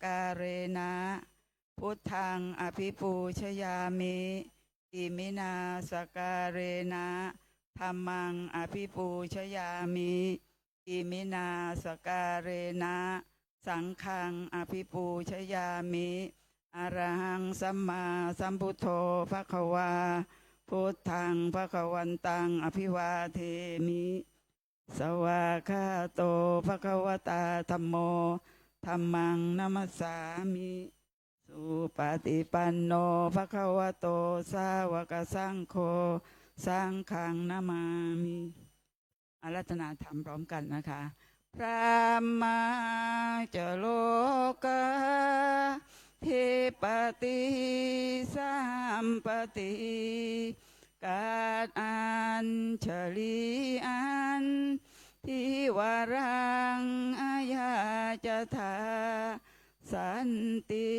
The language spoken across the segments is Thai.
การเรนะพุทธังอภิปูชยามิอิมินาสการเรนะธัมมังอภิปูชยามิอิมินาสการเรนะสังฆังอภิปูชยามิอรหังสัมมาสัมพุทโธภควาพุทธังภควันตังอภิวาเทมิสวากขาโตภควตาธัมโมธัมมังนัมสสามิสุปฏิปันโนภควโตสาวกสังโฆสังฆังนามามิอาราธนาธรรมพร้อมกันนะคะพระมาจโลกาทิปติสัมปติกาตอัญชลีอันทิวารังอาญาจทาสันติ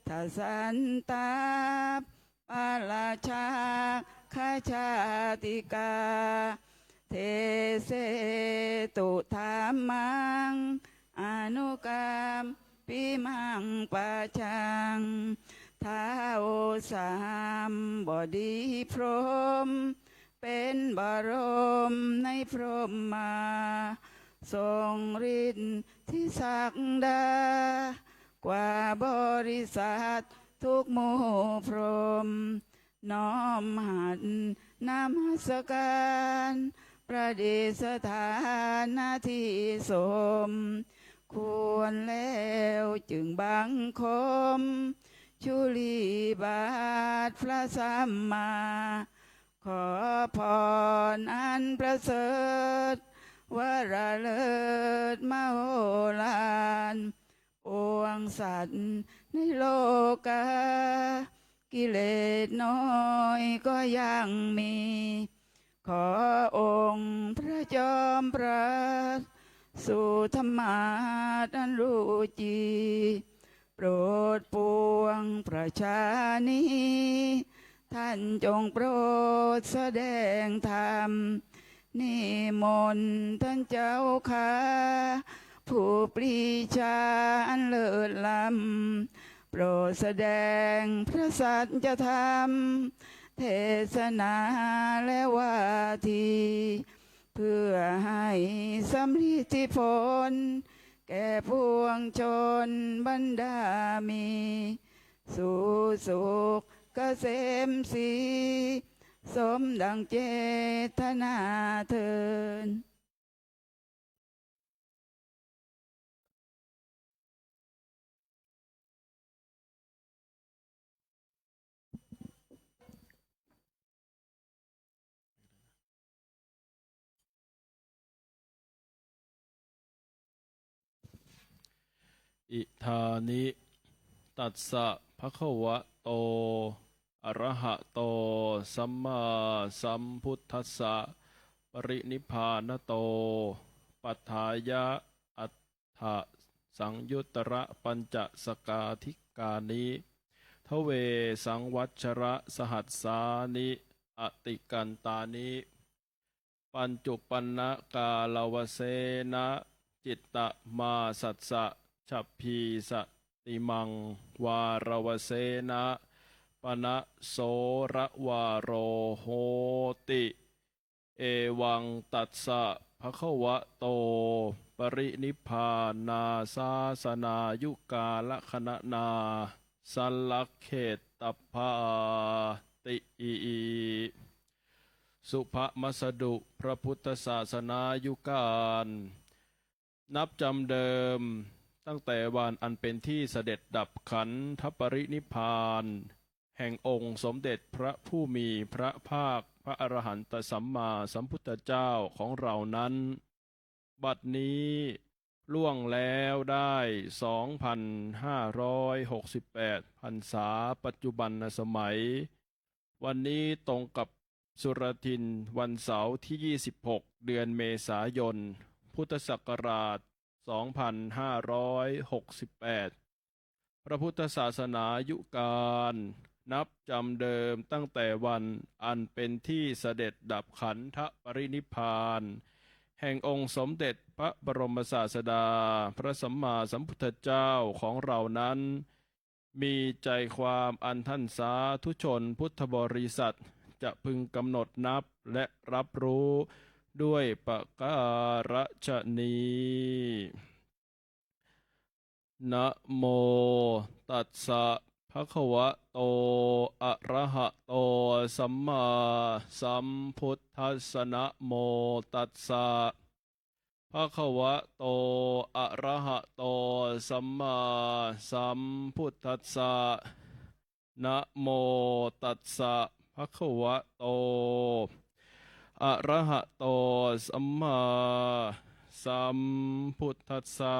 ทัสันตาปาราชาคาชาติกาเทเสตุธรรมังอนุกรรมปิมังปัจจังท้าวสามบดีพรหมเป็นบรมในพรหมมาทรงฤทธิ์ที่ศักดากว่าบริษัททุกหมู่พรหมน้อมหัดนมัสการประดิษฐานหน้าที่สมควรแล้วจึงบังคมชุลีบาทพระสัมมาขอพรอันประเสริฐวราเลิศมโหฬารปวงสัตว์ในโลกากิเลสน้อยก็ยังมีขอองค์พระจอมพระสู่ธรรมาอันรู้จีโปรดปวงประชานีท่านจงโปรดแสดงธรรมนิมนต์ท่านเจ้าข้าผู้ปรีชาอันเลิศล้ำโปรดแสดงพระสัจธรรมเทศนาและวาทีเพื่อให้สำลิดผลแก่พวงชนบรรดามีสู่สุขเกษมสีสมดังเจตนาเถิดอิธานิตัสสะภะคะวะโตอะระหะโตสัมมาสัมพุทธัสสะปรินิพพานโตปัฏฐายะอัฏฐสังยุตระปัญจสกาธิกานิทเวสังวัชระสหัสสานิอติกันตานิปัญจุปันนะกาลวเสนะจิตตมาสัสสะฉัพพีสติมังวารวเสนะปนะโสระวาโรโหติเอวังตัสสะภะคะวะโตปรินิพพานาสาสนายุกาละคณนาสัลลักเขตตัพพาติอีสุภมัสดุพระพุทธศาสนายุกาลนับจำเดิมตั้งแต่วันอันเป็นที่เสด็จดับขันธปรินิพพานแห่งองค์สมเด็จพระผู้มีพระภาคพระอรหันตสัมมาสัมพุทธเจ้าของเรานั้นบัดนี้ล่วงแล้วได้2,568 พรรษาปัจจุบันสมัยวันนี้ตรงกับสุรทินวันเสาร์ที่26เดือนเมษายนพุทธศักราช2568พระพุทธศาสนายุการนับจำเดิมตั้งแต่วันอันเป็นที่เสด็จดับขันธปรินิพพาน แห่งองค์สมเด็จพระบรมศาสดาพระสัมมาสัมพุทธเจ้าของเรานั้น มีใจความอันท่านสาธุชนพุทธบริษัทจะพึงกำหนดนับและรับรู้ด้วยประการฉนี้นะโมตัสสะภะคะวะโตอะระหะโตสัมมาสัมพุทธัสสะนะโมตัสสะภะคะวะโตอะระหะโตสัมมาสัมพุทธัสสะนะโมตัสสะภะคะวะโตอะระหะโตสัมมาสัมพุทธัสสะ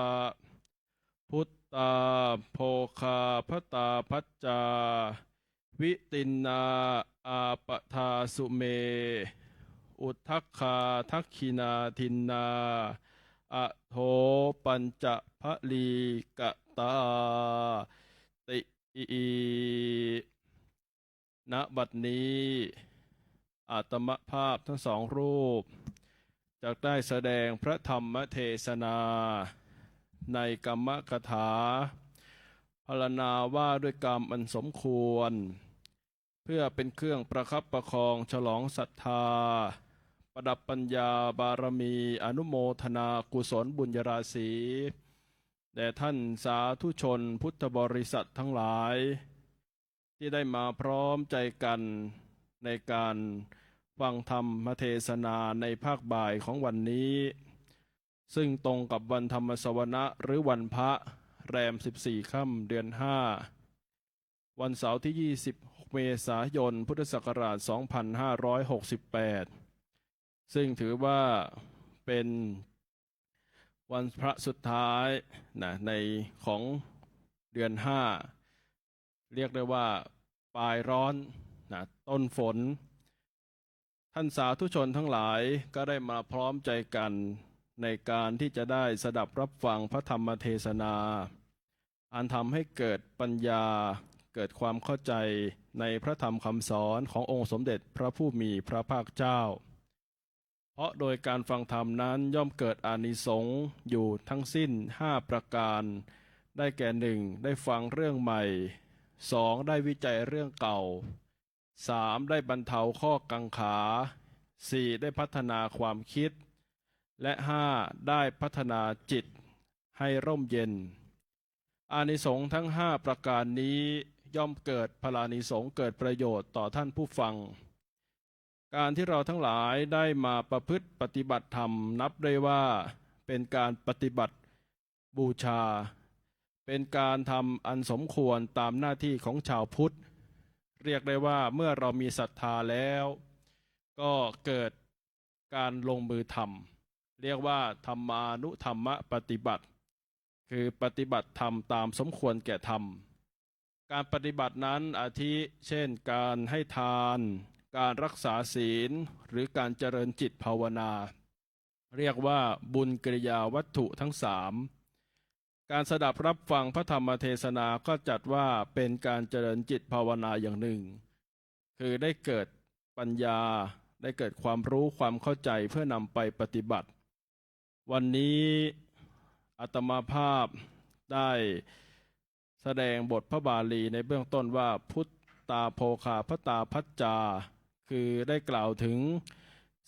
พุทธาโภคาพตาพัจจาวิตินนาอาปทาสุเม อุทธัคคาทักขินาทินนาอะโทปัญจพลีกตาติอีณบัดนี้อาตมภาพทั้งสองรูปจะได้แสดงพระธรรมเทศนาในกรรมกถาพรรณนาว่าด้วยกรรมอันสมควรเพื่อเป็นเครื่องประคับประคองฉลองศรัทธาประดับปัญญาบารมีอนุโมทนากุศลบุญญาราศีแด่ท่านสาธุชนพุทธบริษัททั้งหลาย ที่ได้มาพร้อมใจกันในการฟังธรรมเทศนาในภาคบ่ายของวันนี้ ซึ่งตรงกับวันธรรมสวนะหรือวันพระแรม14 ค่ำเดือน 5 วันเสาร์ที่ 26 เมษายน พุทธศักราช 2568 ซึ่งถือว่าเป็นวันพระสุดท้ายในของเดือน 5 เรียกได้ว่าปลายร้อนต้นฝน ท่านสาธุชนทั้งหลายก็ได้มาพร้อมใจกันในการที่จะได้สดับรับฟังพระธรรมเทศนาอันทำให้เกิดปัญญาเกิดความเข้าใจในพระธรรมคำสอนขององค์สมเด็จพระผู้มีพระภาคเจ้าเพราะโดยการฟังธรรมนั้นย่อมเกิดอานิสงส์อยู่ทั้งสิ้น5ประการได้แก่ 1. ได้ฟังเรื่องใหม่ 2. ได้วิจัยเรื่องเก่า 3. ได้บรรเทาข้อกังขา 4. ได้พัฒนาความคิดและ 5. ได้พัฒนาจิตให้ร่มเย็นอานิสงส์ทั้ง5ประการนี้ย่อมเกิดพลานิสงส์เกิดประโยชน์ต่อท่านผู้ฟังการที่เราทั้งหลายได้มาประพฤติปฏิบัติธรรมนับได้ว่าเป็นการปฏิบัติบูชาเป็นการทำอันสมควรตามหน้าที่ของชาวพุทธเรียกได้ว่าเมื่อเรามีศรัทธาแล้วก็เกิดการลงมือทำเรียกว่าธรรมานุธรรมปฏิบัติคือปฏิบัติธรรมตามสมควรแก่ธรรมการปฏิบัตินั้นอาทิเช่นการให้ทานการรักษาศีลหรือการเจริญจิตภาวนาเรียกว่าบุญกิริยาวัตถุทั้ง3การสดับรับฟังพระธรรมเทศนาก็จัดว่าเป็นการเจริญจิตภาวนาอย่างหนึ่งคือได้เกิดปัญญาได้เกิดความรู้ความเข้าใจเพื่อนำไปปฏิบัติวันนี้อาตมาภาพได้แสดงบทพระบาลีในเบื้องต้นว่าพุทธาโภคาพตาพัจจาคือได้กล่าวถึง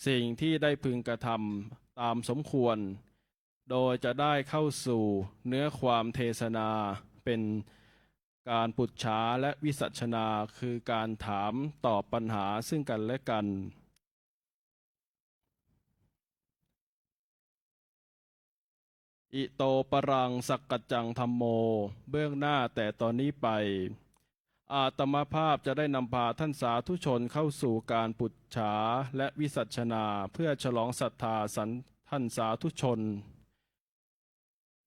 สิ่งที่ได้พึงกระทำตามสมควรโดยจะได้เข้าสู่เนื้อความเทศนาเป็นการปุจฉาและวิสัชนาคือการถามตอบปัญหาซึ่งกันและกันอิโตปรังสักกัจจังธัมโมเบื้องหน้าแต่ตอนนี้ไปอาตมาภาพจะได้นำพาท่านสาธุชนเข้าสู่การปุจฉาและวิสัชนาเพื่อฉลองศรัทธาท่านสาธุชน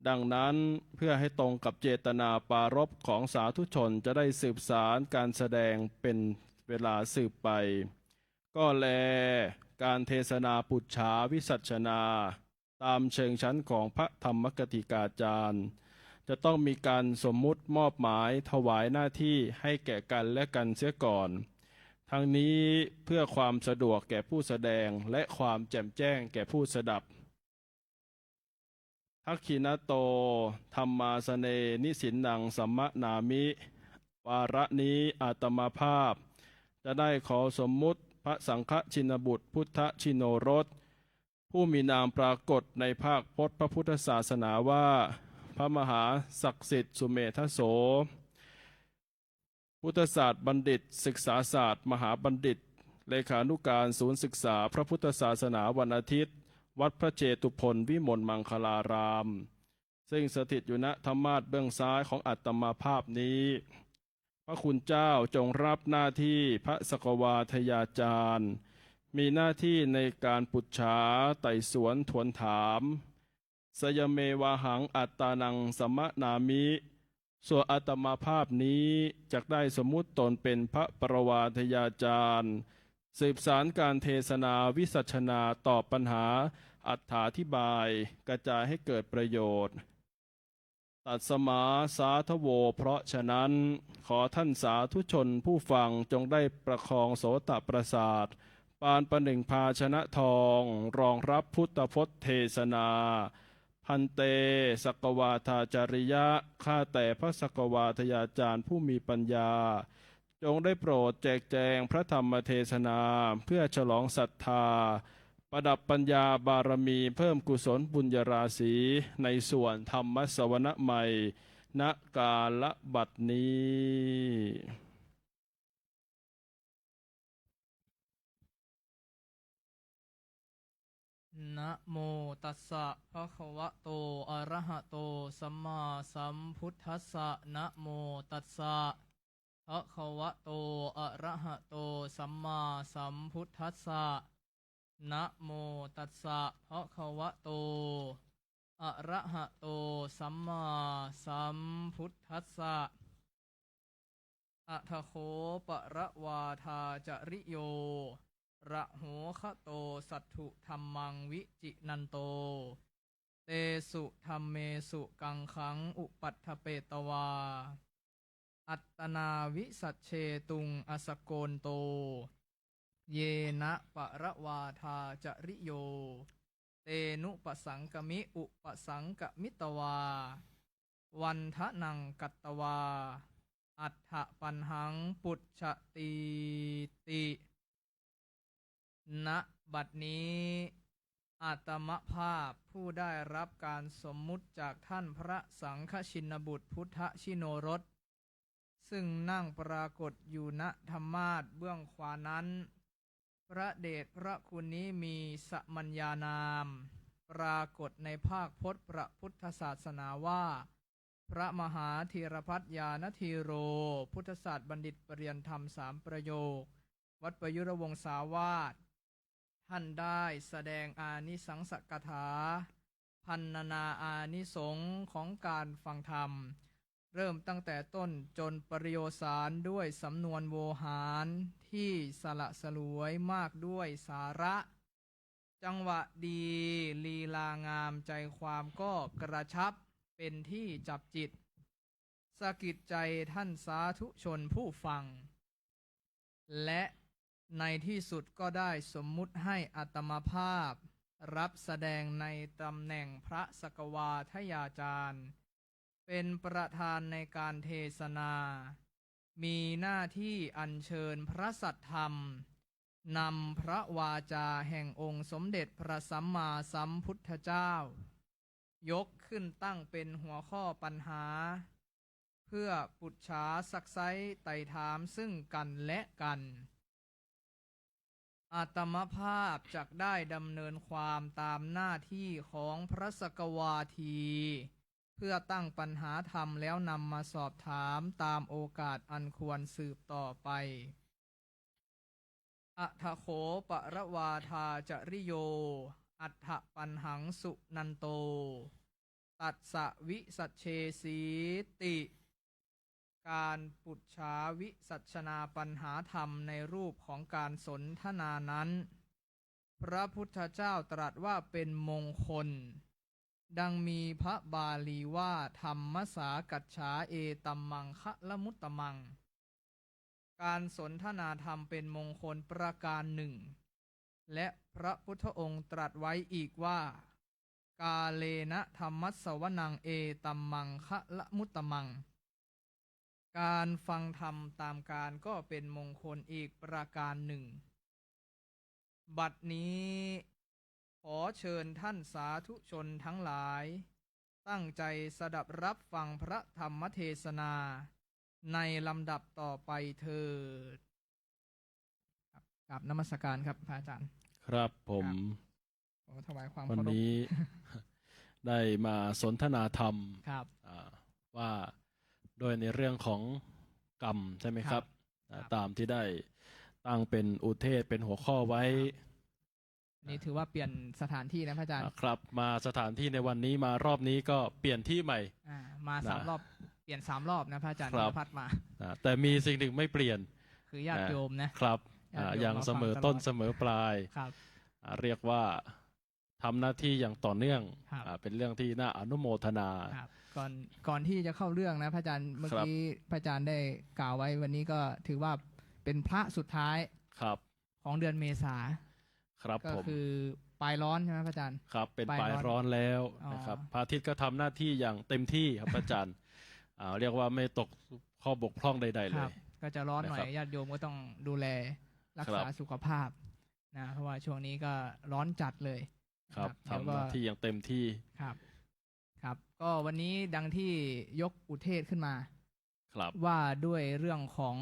ดังนั้นเพื่อให้ตรงกับเจตนาปารภของสาธุชนจะได้สืบสารการแสดงเป็นเวลาสืบไปก็แลการเทศนาปุจฉาวิสัชนาตามเชิงชั้นของพระธรรมกติกาจารย์จะต้องมีการสมมุติมอบหมายถวายหน้าที่ให้แก่กันและกันเสียก่อนทั้งนี้เพื่อความสะดวกแก่ผู้แสดงและความแจ่มแจ้งแก่ผู้สดับ ทักขินโตธรรมาสเนนิสินนังสัมมนามิ วาระนี้อาตมาภาพ จะได้ขอสมมุติพระสังฆชินบุตรพุทธชิโนรส ผู้มีนามปรากฏในภาคพจน์พระพุทธศาสนาว่า พระมหาศักดิ์สิทธิ์สุเมธโส พุทธศาสตร์บัณฑิตศึกษาศาสตร์มหาบัณฑิต เลขานุการศูนย์ศึกษาพระพุทธศาสนาวันอาทิตย์ วัดพระเจตุพนวิมลมังคลาราม ซึ่งสถิตอยู่ณธรรมาสน์เบื้องซ้ายของอัตมาภาพนี้ พระคุณเจ้าจงรับหน้าที่พระสกวาทยาจารย์ มีหน้าที่ในการปุจฉาไต่สวนทวนถามสยเมวาหังอัตตานังสัมมนามิ ส่วนอัตมาภาพนี้จะได้สมมุติตนเป็นพระปรวาทยาจารย์ สืบสารการเทศนาวิสัชนาตอบปัญหาอธิบายกระจายให้เกิดประโยชน์ ตัดสมาสาทโวเพราะฉะนั้นขอท่านสาธุชนผู้ฟังจงได้ประคองโสตประสาทปานประหนึ่งภาชนะทองรองรับพุทธพจน์เทศนาพันเตสกวาทาจาริยะข้าแต่พระสกวาทยาจารย์ผู้มีปัญญาจงได้โปรดแจกแจงพระธรรมเทศนาเพื่อฉลองศรัทธาประดับปัญญาบารมีเพิ่มกุศลบุญญาราศีในส่วนธรรมสวนะใหม่ณกาลบัดนี้นะโมตัสสะภะคะวะโตอะระหะโตสัมมาสัมพุทธัสสะนะโมตัสสะภะคะวะโตอะระหะโตสัมมาสัมพุทธัสสะนะโมตัสสะภะคะวะโตอะระหะโตสัมมาสัมพุทธัสสะอะทะโคปะระวาทาจริโยระโหคะโตสัตถุธัมมังวิจินันโตเตสุธัมเมสุกังขังอุปัฏฐเปตวาอัตตนาวิสัชเชตุงอสโกนโตเยนะปะระวาทาจริโยเตนุปสังกมิอุปสังกมิตวาวันทะนังกัตตวาอัฏฐปันหังปุจฉติติณบัดนี้อาตมภาพผู้ได้รับการสมมุติจากท่านพระสังฆชินบุตรพุทธชิโนรสซึ่งนั่งปรากฏอยู่ณธรรมาสน์เบื้องขวานั้นพระเดชพระคุณนี้มีสมัญญานามปรากฏในภาคพจน์พระพุทธศาสนาว่าพระมหาธีรพัฒญาณธีโรพุทธศาสตร์บัณฑิตปรริยนธรรม3 ประโยควัดประยุรวงศาวาสท่านได้แสดงอานิสังสกถาพันนาอานิสงส์ของการฟังธรรมเริ่มตั้งแต่ต้นจนปริโยสารด้วยสำนวนโวหารที่สละสลวยมากด้วยสาระจังหวะดีลีลางามใจความก็กระชับเป็นที่จับจิตสะกิดใจท่านสาธุชนผู้ฟังและในที่สุดก็ได้สมมุติให้อาตมาภาพรับแสดงในตำแหน่งพระสกวาทยาจารย์เป็นประธานในการเทศนามีหน้าที่อัญเชิญพระสัทธรรมนำพระวาจาแห่งองค์สมเด็จพระสัมมาสัมพุทธเจ้ายกขึ้นตั้งเป็นหัวข้อปัญหาเพื่อปุจฉาซักไซ้ไต่ถามซึ่งกันและกันอาตมภาพจักได้ดำเนินความตามหน้าที่ของพระสกวาทีเพื่อตั้งปัญหาธรรมแล้วนำมาสอบถามตามโอกาสอันควรสืบต่อไปอัฏฐโขปะระวาทาจริโยอัฏฐปันหังสุนันโตตัสสะวิสัชเชสีติการปุจฉาวิสัชนาปัญหาธรรมในรูปของการสนทนานั้นพระพุทธเจ้าตรัสว่าเป็นมงคลดังมีพระบาลีว่าธรรมสากัจฉาเอตัมมังคะละมุตตมังการสนทนาธรรมเป็นมงคลประการหนึ่งและพระพุทธองค์ตรัสไว้อีกว่า กาเลนะธรรมัสสวนังเอตัมมังคะละมุตตมัง การฟังธรรมตามการก็เป็นมงคลอีกประการหนึ่ง บัดนี้ขอเชิญท่านสาธุชนทั้งหลาย ตั้งใจสดับรับฟังพระธรรมเทศนา ในลำดับต่อไปเถิดครับกราบนมัสการครับพระอาจารย์ ครับผม ขอถวายความ วัน เคารพ นี้ ได้มาสนทนาธรรม ครับ ว่าโดยในเรื่องของกรรมใช่ไหมครับ ครับ ตามที่ได้ตั้งเป็นอุเทศเป็นหัวข้อไว้ นี่ถือว่าเปลี่ยนสถานที่นะพระอาจารย์ ครับมาสถานที่ในวันนี้มารอบนี้ก็เปลี่ยนที่ใหม่ มาสาม นะ รอบเปลี่ยน3 รอบนะพระอาจารย์ ครับ พัดมา แต่มีสิ่งหนึ่งไม่เปลี่ยน คือญาติโยมนะครับ ญาติโยม อย่าง มาฟัง เสมอ ตลอด ต้นเสมอปลาย ครับ เรียกว่าทำหน้าที่อย่างต่อเนื่อง ครับ เป็นเรื่องที่น่าอนุโมทนา ครับก่อนที่จะเข้าเรื่องนะพระอาจารย์เมื่อ ครับ กี้พระอาจารย์ได้กล่าวไว้วันนี้ก็ถือว่าเป็นพระสุดท้าย ครับ ของเดือนเมษา ครับ ก็ ผม คือปลายร้อนใช่ไหมพระอาจารย์ ครับเป็น ปลาย ปลาย ร้อน ร้อนแล้ว อ๋อ นะครับพระอาทิตย์ก็ทำหน้าที่อย่างเต็มที่ครับอาจารย์ เรียกว่าไม่ตกข้อบกพร่องใด ๆ ค เล รับ ย ก็จะร้อนหน่อย นะครับ ญาติโยมก็ต้องดูแลรัก ครั ษา บ สุขภาพนะเพราะว่าช่วงนี้ก็ร้อนจัดเลย ครับ เดี๋ยว ทำห ก็ น้าที่อย่างเต็มที่ ครับ ครับ ก็วันนี้ดังที่ยกอุเทศขึ้นมา ครับ ว่าด้วยเรื่องของ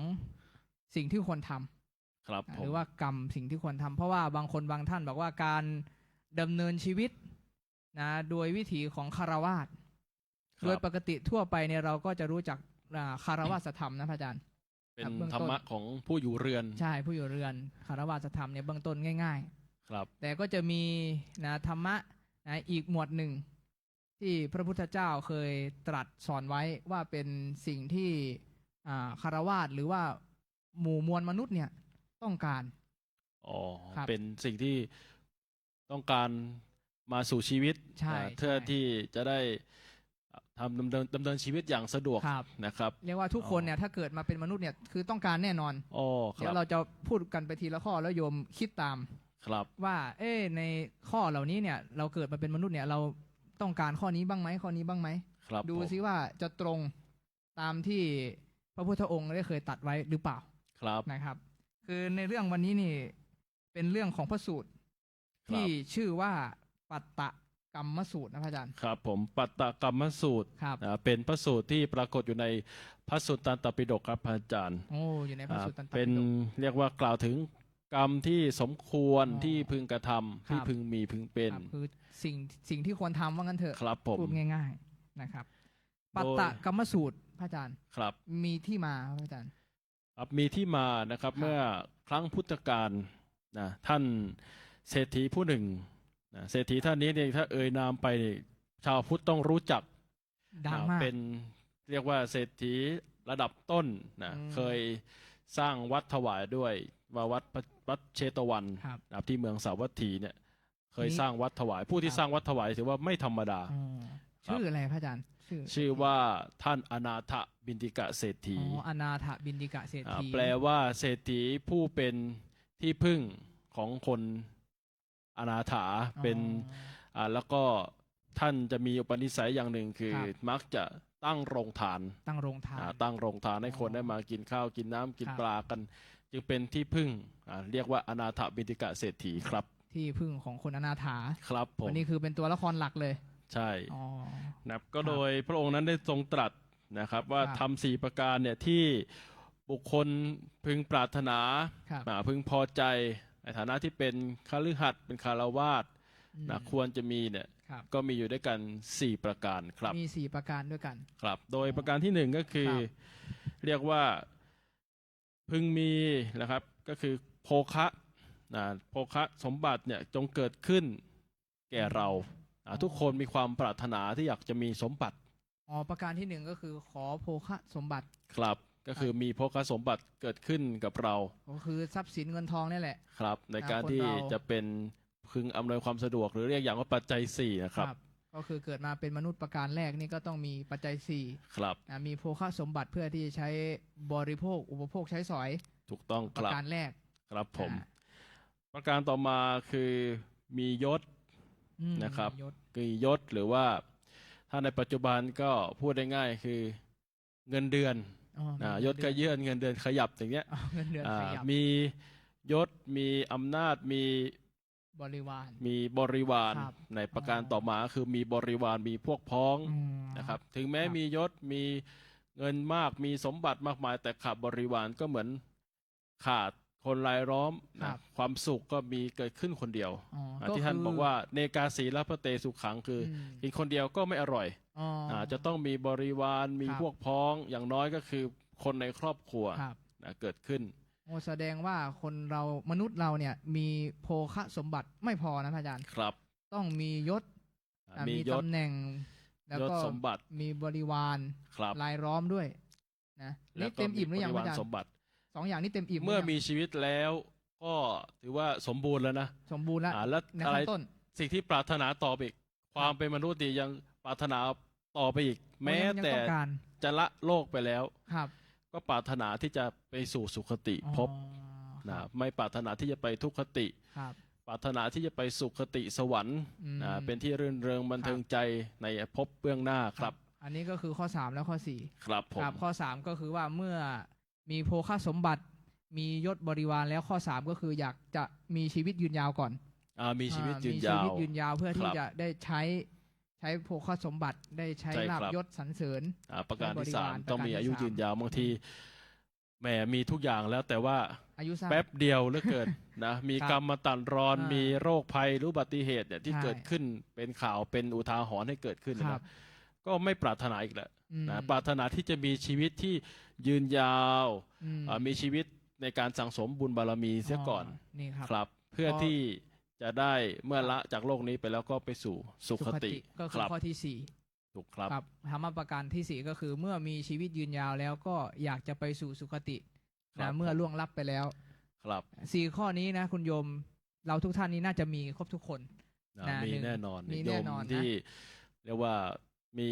สิ่งที่ควรทำ ครับผม หรือว่ากรรมสิ่งที่ควรทำเพราะว่าบางคนบางท่านบอกว่าการดำเนินชีวิตนะโดยวิถีของคารวาส ครับ โดยปกติทั่วไปเนี่ยเราก็จะรู้จักคารวาสธรรมนะพระอาจารย์ เป็น ครับเบื้องต้น ธรรมะของผู้อยู่เรือน ใช่ผู้อยู่เรือนคารวาสธรรมเนี่ยเบื้องต้นง่าย ครับ ๆ แต่ก็จะมีนะธรรมะนะอีกหมวดหนึ่ง ที่พระพุทธเจ้าเคยตรัสสอนไว้ว่าเป็นสิ่งที่คารวาสหรือว่าหมู่มวลมนุษย์เนี่ยต้องการ อ๋อ ครับ เป็นสิ่งที่ต้องการมาสู่ชีวิต ใช่ เพื่อ ใช่ ที่จะได้ทำดำเนินชีวิตอย่างสะดวก ครับ นะครับ เรียกว่าทุกคนเนี่ยถ้าเกิดมาเป็นมนุษย์เนี่ยคือต้องการแน่นอน อ๋อค เดี๋ย รับ วเราจะพูดกันไปทีละข้อแล้วโยมคิดตาม ครับ ว่า ในข้อเหล่านี้เนี่ยเราเกิดมาเป็นมนุษย์เนี่ยเราต้องการข้อนี้บ้างไหมข้อนี้บ้างไหม ครับ ดู ผม ซิว่าจะตรงตามที่พระพุทธองค์ได้เคยตัดไว้หรือเปล่า ครับ นะครับ คือในเรื่องวันนี้นี่เป็นเรื่องของพระสูตร ครับ ที่ชื่อว่าปัตตกรรมสูตรนะพระอาจารย์ ครับผมปัตตกรรมสูตร ครับ เป็นพระสูตรที่ปรากฏอยู่ในพระสุตตันตปิฎกครับอาจารย์ โอ้อยู่ในพระสูตรตันต เป็น ปิฎก เรียกว่ากล่าวถึงกรรมที่สมควร อ๋อ ที่พึงกระทำ ครับ ที่พึงมีพึงเป็น ครับคือสิ่งที่ควรทำว่างั้นเถอะ ครับผม พูดง่ายๆนะครับ โดย ปัตตกรรมสูตรพระอาจารย์ ครับ มีที่มาพระอาจารย์ ครับมีที่มานะครับ ครับ เมื่อครั้งพุทธกาลนะท่านเศรษฐีผู้หนึ่งนะเศรษฐีท่านนี้เนี่ยถ้าเอ่ยนามไปนี่ชาวพุทธต้องรู้จัก ดัง นะ มาก เป็นเรียกว่าเศรษฐีระดับต้นนะ อืม เคยสร้างวัดถวายด้วยว่าวัดเชตวัน ครับ นะครับที่เมืองสาวัตถีเนี่ยเคย นี่ สร้างวัดถวาย ผู้ที่ ครับ สร้างวัดถวายถือว่าไม่ธรรมดา อ๋อชื่ออะไรพระอาจารย์ ชื่อว่าท่านอนาถบินติกะเศรษฐี อ๋ออนาถบินดิกะเศรษฐี แปลว่าเศรษฐีผู้เป็นที่พึ่งของคนอนาถา อ๋อ เป็นแล้วก็ท่านจะมีอุปนิสัยอย่างหนึ่งคือ ครับ มักจะตั้งโรงทาน ตั้งโรงทาน ตั้งโรงทานให้คน อ๋อ ได้มากินข้าวกินน้ำกิน ครับ ปลากัน จึงเป็นที่พึ่งเรียกว่าอนาถบิณฑิกะเศรษฐีครับ ที่พึ่งของคนอนาถา ครับผม วันนี้คือเป็นตัวละครหลักเลย ใช่ อ๋อ นะครับก็ ครับ โดยพระองค์นั้นได้ทรงตรัสนะครับ ว่า ครับ ทำ4ประการเนี่ยที่บุคคลพึงปรารถนา ครับ พึงพอใจในฐานะที่เป็นคฤหัสถ์เป็นคารวาส อืม ควรจะมีเนี่ย ครับ ก็มีอยู่ด้วยกัน4ประการครับ มี4ประการด้วยกัน ครับ โดยประการที่1ก็คือ ครับ เรียกว่าพึงมีนะครับก็คือโภคะโภคะสมบัติเนี่ยจงเกิดขึ้นแก่เราทุกคนมีความปรารถนาที่อยากจะมีสมบัติ อ๋อประการที่ 1 ก็คือขอโภคะสมบัติ ครับ ก็คือมีโภคะสมบัติเกิดขึ้นกับเรา ก็คือทรัพย์สินเงินทองนี่แหละ ครับ ในการ คน ที่ เรา จะเป็นพึงอำนวยความสะดวกหรือเรียกอย่างว่าปัจจัย4นะครับ ก็คือเกิดมาเป็นมนุษย์ประการแรกนี่ก็ต้องมีปัจจัย4 ครับ มีโภคะสมบัติเพื่อที่จะใช้บริโภคอุปโภคใช้สอย ถูกต้อง ป ค ระ รับ การแรก ครับผม อ่า ประการต่อมาคือมียศ อืม นะครับ มียศ คือยศหรือว่าถ้าในปัจจุบันก็พูดได้ง่ายคือเงินเดือน อ๋อมี ยศก็เยื่อนเงินเดือนขยับอย่างเงี้ย อ๋อเงินเดือนขยับ มียศมีอำนาจมี บริวาร บริวาร ครับ ในประการ อ๋อ ต่อมาคือมีบริวารมีพวกพ้อง อืม นะครับถึงแม้ ครับ มียศมีเงินมากมีสมบัติมากมาย แต่ขาดบริวารก็เหมือนขาดคนรายล้อมนะความสุขก็มีเกิดขึ้นคนเดียว อ๋อ ที่ท่านบอกว่าเนกาสีลพระเตสุขังคืออ ม กินคนเดียวก็ไม่อร่อย อ๋อ จะต้องมีบริวารมี ครับ พวกพ้องอย่างน้อยก็คือคนในครอบครัว ครับ นะเกิดขึ้น โอ้แสดงว่าคนเรามนุษย์เราเนี่ยมีโภคะสมบัติไม่พอนะพระอาจารย์ ครับ ต้องมียศ มี มี ยศ ตำแหน่ง แล้ว ยศ ก็ สมบัติ มีบริวาร ครับ รายล้อมด้วยนะ แล้ นี่ วก็ เต็มอิ่มหรือยัง บ พ ริ ระ วาร อาจาร ส ย์ มบัติ สองอย่างนี้เต็มอิ่มหรื เมื่อ ยัง มีชีวิตแล้วก็ถือว่าสมบูรณ์แล้วนะ สมบูรณ์แล้ว แล้ว ใน อะไร ขั้นต้น สิ่งที่ปรารถนาต่อไปอีกความเป็นมนุษย์ดียังปรารถนาต่อไปอีก แม้ ยัง แต่ ต้องการ จะละโลกไปแล้ว ครับ ก็ปรารถนาที่จะไปสู่สุคติ อ๋อ ภพนะไม่ปรารถนาที่จะไปทุกขติ ครับ ปรารถนาที่จะไปสุคติสวรรค์ อืม เป็นที่รื่นเริงบันเทิงใจในภพเบื้องหน้าครับ อันนี้ก็คือข้อ3แล้วข้อ4 ครับผม ครับข้อ3ก็คือว่าเมื่อมีโภคสมบัติ มียศบริวารแล้วข้อ3ก็คืออยากจะมีชีวิตยืนยาวก่อน มีชีวิตยืน มี ยา ชี ว วิตยืนยาวเพื่อ ค ที่ รับ จะได้ใช้โภคสมบัติได้ใช้ ใช่ ลาบ ครับ ยศสรรเสริญ ประการที่ บริ สาว าม ร ต้องมี ประการที่ อายุ สาม ยืนยาวบางทีแหมมีทุกอย่างแล้วแต่ว่า อายุสั้น แป๊บเดียวเหลือเกิน นะมี ครับ กรรมมาตันร้อน อ่ามี มีโรคภัยหรืออุบัติเหตุเนี่ยที่ ใช่ เกิดขึ้นเป็นข่าวเป็นอุทาหรณ์ให้เกิดขึ้น ครั นะ บ ก็ไม่ปรารถนาอีกแล้ว อืม นะปรารถนาที่จะมีชีวิตที่ยืนยาว อืม มีชีวิตในการสั่งสมบุญบารมีเสียก่อน นี่ครับ ครับ เพื่อ พอ ที่จะได้เมื่อละจากโลกนี้ไปแล้วก็ไปสู่สุขติ ก็ ค คือ รับ ข้อที่ ถูกครับ 4ครับธรรมประการที่ 4 ก็คือเมื่อมีชีวิตยืนยาวแล้วก็อยากจะไปสู่สุคติ ครั นะ บ เมื่อล่วงลับไปแล้ว ครับ 4 ข้อนี้นะคุณโยมเราทุกท่านนี้น่าจะมีครบทุกคน นะ มี หนึ่ง แน่นอน มี โย แน่ ม นอนนะ ที่เรียกว่ามี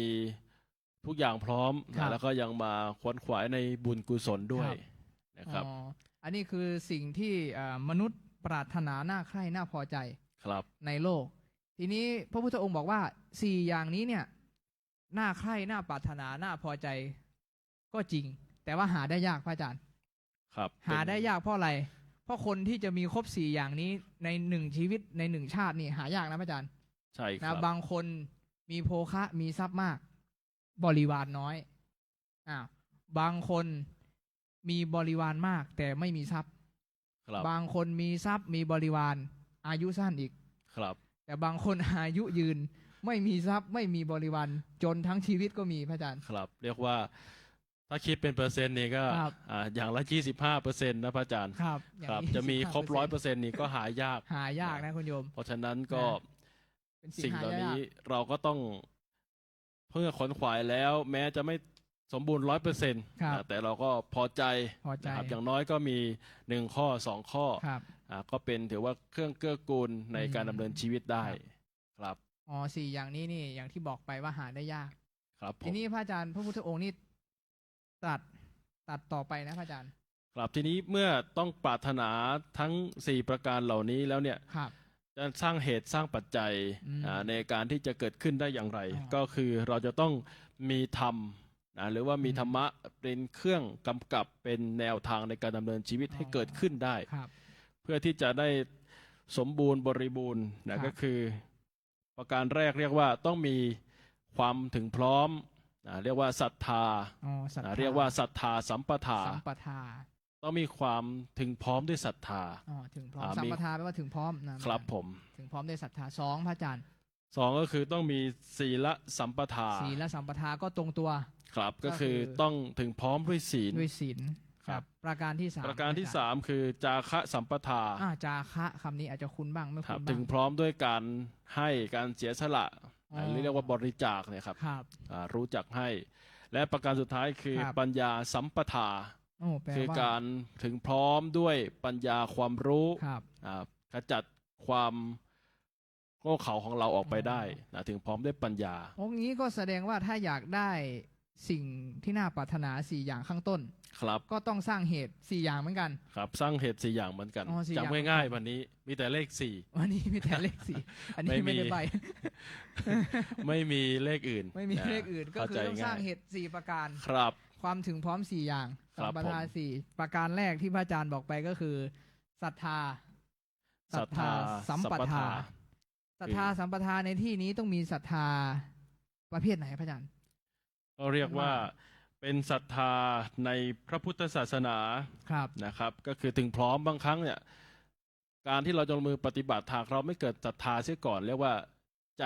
ทุกอย่างพร้อม ครั นะ บ แล้วก็ยังมาขวนขวายในบุญกุศลด้วย ครับ นะครับ อ๋ออันนี้คือสิ่งที่มนุษย์ปรารถนาน่าใคร่น่าพอใจ ครับ ในโลก ทีนี้พระพุทธองค์บอกว่า4อย่างนี้เนี่ยน่าใคร่น่าปรารถนาน่าพอใจก็จริง แต่ว่าหาได้ยากพระอาจารย์ ครับ หาได้ยากเพราะอะไร เพราะคนที่จะมีครบ4อย่างนี้ใน1ชีวิตใน1ชาตินี่หายากนะพระอาจารย์ ใช่ค นะ รับ บางคนมีโภคะมีทรัพย์มาก บริวารน้อยบางคนมีบริวารมาก แต่ไม่มีทรัพย์ ครับ บางคนมีทรัพย์มีบริวารอายุสั้นอีก ครับ แต่บางคน อายุยืน ไม่มีทรัพย์ไม่มีบริวารจนทั้งชีวิตก็มีพระอาจารย์ ครับ เรียกว่าถ้าคิดเป็นเปอร์เซ็นต์นี่ก็ ครับ อย่างละ25%นะพระอาจารย์ ครับอย่าง ครับ นี้ จะมีครบ 15% 100%นี่ก็หายาก หายากนะคุณโยม เพราะฉะนั้นก็ เป็น สิ่ง หา เหล่าย าก นี้เราก็ต้องเพื่อขนขวายแล้ว แม้จะไม่สมบูรณ์100%ครับ แต่เราก็พอใจ พอใจ นะครับอย่างน้อยก็มี1ข้อ2ข้อ ครับ ก็เป็นถือว่าเครื่องเกื้อกูลในการ อืม ดำเนินชีวิตได้ ครับ อ๋อ4อย่างนี้นี่อย่างที่บอกไปว่าหาได้ยาก ครับผ ที ม นี้พระอาจารย์พระพุทธองค์นี่ตัดต่อไปนะพระอาจารย์ ครับทีนี้เมื่อต้องปรารถนาทั้ง4ประการเหล่านี้แล้วเนี่ย ครับ จะสร้างเหตุสร้างปัจจัย อืม ในการที่จะเกิดขึ้นได้อย่างไร อ๋อ ก็คือเราจะต้องมีธรรมหรือว่ามี อืม ธรรมะเป็นเครื่องกำกับเป็นแนวทางในการดำเนินชีวิต อ๋อ ให้เกิดขึ้นได้ ครับ เพื่อที่จะได้สมบูรณ์บริบูรณ์ ครั นะ บ ก็คือ ประการแรกเรียกว่าต้องมีความถึงพร้อมเรียกว่าศรัทธา อ๋อศรัทธา เรียกว่าศรัทธาสัมปทา สัมปทา ต้องมีความถึงพร้อมด้วยศรัทธา อ๋อถึงพร้อม มี สัมปทาแปลว่าถึงพร้อมนะครับ ผม ถึงพร้อมด้วยศรัทธา2พระอาจารย์ สองก็คือต้องมีศีลสัมปทา ศีลและสัมปทาก็ตรงตัว ครับ ก็ ก็ คื คือ อต้องถึงพร้อมด้วยศีล ด้วยศีล ครับ ประการที่3 ประการที่สามคือจาคะสัมปทา จาคะคำนี้อาจจะคุ้นบ้างไม่ ครั คุ้ บ น ถึ บ้าง ง พร้อมด้วยการให้การเสียสละ อ๋อ หรือเรียกว่าบริจาคเนี่ยครับ ครับ รู้จักให้ และประการสุดท้ายคือ ครับ ปัญญาสัมปทา โอ้แปล คือ ว่า การถึงพร้อมด้วยปัญญาความรู้ ครับ ขจัดความโง่เขลาของเราออกไป อ๋อ ได้นะถึงพร้อมด้วยปัญญา องค์นี้ก็แสดงว่าถ้าอยากได้ สิ่งที่น่าปรารถนา4อย่างข้างต้น ครับ ก็ต้องสร้างเหตุ4อย่างเหมือนกัน ครับสร้างเหตุ4อย่างเหมือนกัน อ๋อ4อย่าง จำง่ายๆวันนี้มีแต่เลข วันนี้มีแต่เลขสี่อันนี้ ไม่มี ไม่ได้ใบ 4 ไม่มีเลขอื่น ไม่มี นะ เลขอื่นก็ เข้า คือ ใจ ต้องสร้าง ง่าย เหตุ4ประการ ครับ ความถึงพร้อม4อย่าง ครั สั บ มปทา ผม 4ประการแรกที่พระอาจารย์บอกไปก็คือศรัทธา ศรัทธา สัมปทาศรัทธาสัมปทาในที่นี้ต้องมีศรัทธาประเภทไหนพระอาจารย์ ก็เรียกว่าเป็นศรัทธาในพระพุทธศาสนา ครับ นะครับ ก็คือถึงพร้อมบางครั้งเนี่ยการที่เราจะลงมือปฏิบัติหากเราไม่เกิดศรัทธาเสียก่อน เรียกว่าใจ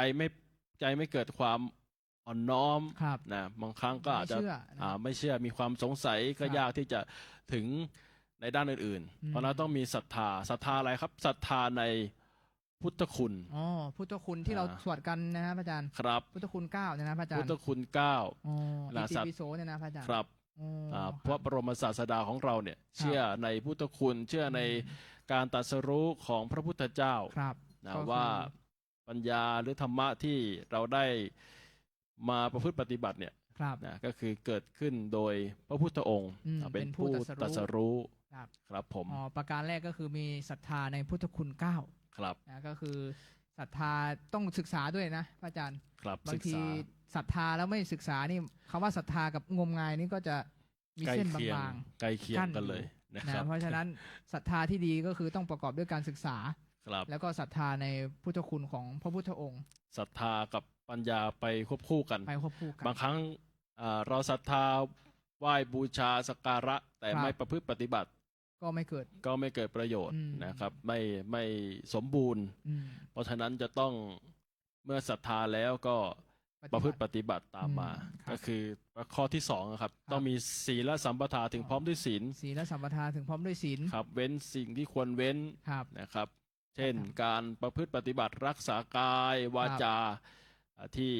ไม่เกิดความอ่อนน้อม ครับ นะบางครั้งก็อาจจะ ไม่เชื่อนะ ไม่เชื่อมีความสงสัยก็ ครับ ยากที่จะถึงในด้านอื่น อืม ๆ เพราะเราต้องมีศรัทธาอะไรครับศรัทธาในพุทธคุณ อ๋อพุทธคุณที่เราสวดกันนะครับพระอาจารย์ ครับ พุทธคุณ9เนี่ยนะพระอาจาร พุท ย์ ธคุณเก้า อ๋อ นะ อิติ สัตว์ ปิโสเนี่ยนะพระอาจารย์ ครับ อ๋อ พระบรมศาสดาของเราเนี่ยเชื่อในพุทธคุณ เชื่อใน อืม การตรัสรู้ของพระพุทธเจ้า ครับ นะ ก็คือ ว่าปัญญาหรือธรรมะที่เราได้มาประพฤติปฏิบัติเนี่ย ครับ นะก็คือเกิดขึ้นโดยพระพุทธองค์ อืม เป็น เป็นผู้ ผู้ ต ต รั รั ส ส รู้ รู้ ครับ ครับผม อ๋อประการแรกก็คือมีศรัทธาในพุทธคุณ9 ครับ นะก็คือศรัทธาต้องศึกษาด้วยนะพระอาจารย์ ครับ บา ศึ ง ก ที ษา ศรัทธาแล้วไม่ศึกษานี่คำว่าศรัทธากับงมงายนี่ก็จะมี ใกล้ เส้น เคียง บาง ใกล้เคียง กั้น กัน อยู่ เลยนะ ๆ ครั นะ บ เพราะฉะนั้นศรัทธาที่ดีก็คือต้องประกอบด้วยการศึกษา ครับ แล้วก็ศรัทธาในพุทธคุณของพระพุทธองค์ ศรัทธากับปัญญาไปควบคู่กัน ไปควบคู่กัน บางครั้งเราศรัทธาไหว้บูชาสักการะ แต่ ครับ ไม่ประพฤติปฏิบัติ ก็ไม่เกิด ก็ไม่เกิดประโยชน์ อืม นะครับ ไม่สมบูรณ์ อืม เพราะฉะนั้นจะต้องเมื่อศรัทธาแล้วก็ประพฤติปฏิบัติตามมา ครับ ก็คือข้อที่2ครับ ต้องมีศีลสัมปทาถึงพร้อมด้วยศีล ศีลสัมปทาถึงพร้อมด้วยศีล ครับ เว้นสิ่งที่ควรเว้น ครับ นะครับ เช่น ครับ การประพฤติปฏิบัติรักษากายวาจาที่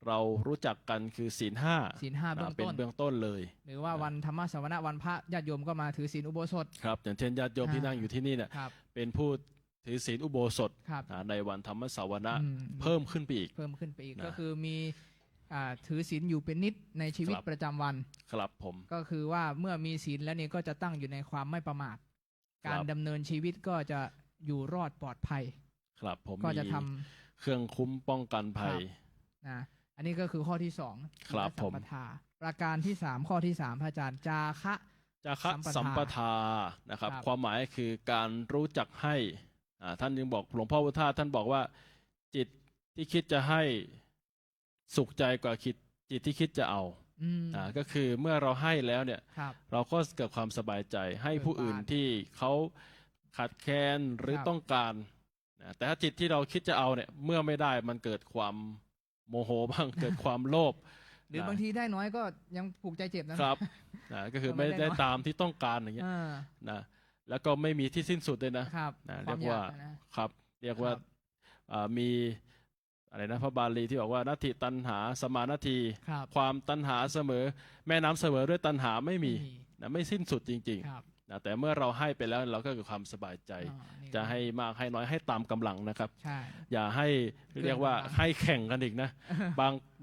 เรารู้จักกันคือศีล 5 ศีล5เบื้อง เป็น ต้น เบื้องต้นเลย หรือว่าวันธรรมสวนะวันพระญาติโยมก็มาถือศีลอุโบสถ ครับ อย่างเช่นญาติโยมที่นั่งอยู่ที่นี่เนี่ย ครับ เป็นผู้ถือศีลอุโบสถ ครับ ในวันธรรมสวนะ อืม เพิ่มขึ้นไปอีก เพิ่มขึ้นไปอีก นะ ก็คือมีถือศีลอยู่เป็นนิดในชีวิต ครับ ประจำวัน ครับผม ก็คือว่าเมื่อมีศีลแล้วนี่ก็จะตั้งอยู่ในความไม่ประมาท ครับ การดำเนินชีวิตก็จะอยู่รอดปลอดภัย ครับผม ก็จะท เครื่องคุ้มป้องกันภัย ำนะอันนี้ก็คือข้อที่สอง ครับ ศีลสัมปทาประการที่3ข้อที่3พระอาจารย์จาคะ จาคะ สั สั ม ม ป ป ทา ทานะครับ ครับ ความหมายคือการรู้จักให้ท่านยังบอกหลวงพ่อพุทธาท่านบอกว่า จิตที่คิดจะให้สุขใจกว่าจิตที่คิดจะเอา อืม ก็คือเมื่อเราให้แล้วเนี่ย ครับ เราก็เกิดความสบายใจให้ เบิก ผู้อื่น บาน ที่เขาขัดแคลนหรือ ครับ ต้องการแต่ถ้าจิตที่เราคิดจะเอาเนี่ยเมื่อไม่ได้มันเกิดความโมโหบ้าง เกิดความโลภ หรือบางทีได้น้อยก็ยังผูกใจเจ็บนะครับ ก็คือ ไม่ ไม่ ได้ ได้ น้อย ตามที่ต้องการอย่างเงี้ย อ่า นะแล้วก็ไม่มีที่สิ้นสุดเลยนะครับ ค เรี วาม ยกว่า อยากนะ ครับ เรียกว่า ครับ มีอะไรนะพระบาลีที่บอกว่านัตถิตัณหาสมานาที ครับ ความตัณหาเสมอ แม่น้ำเสมอด้วยตัณหาไม่มีนะไม่สิ้นสุดจริง ครับ ๆนะแต่เมื่อเราให้ไปแล้วเราก็เกิดความสบายใจ อ๋อนี่ จะให้มากให้น้อยให้ตามกำลังนะครับ ใช่ อย่าให้เรียกว่า เกินกำลัง ให้แข่งกันอีกนะ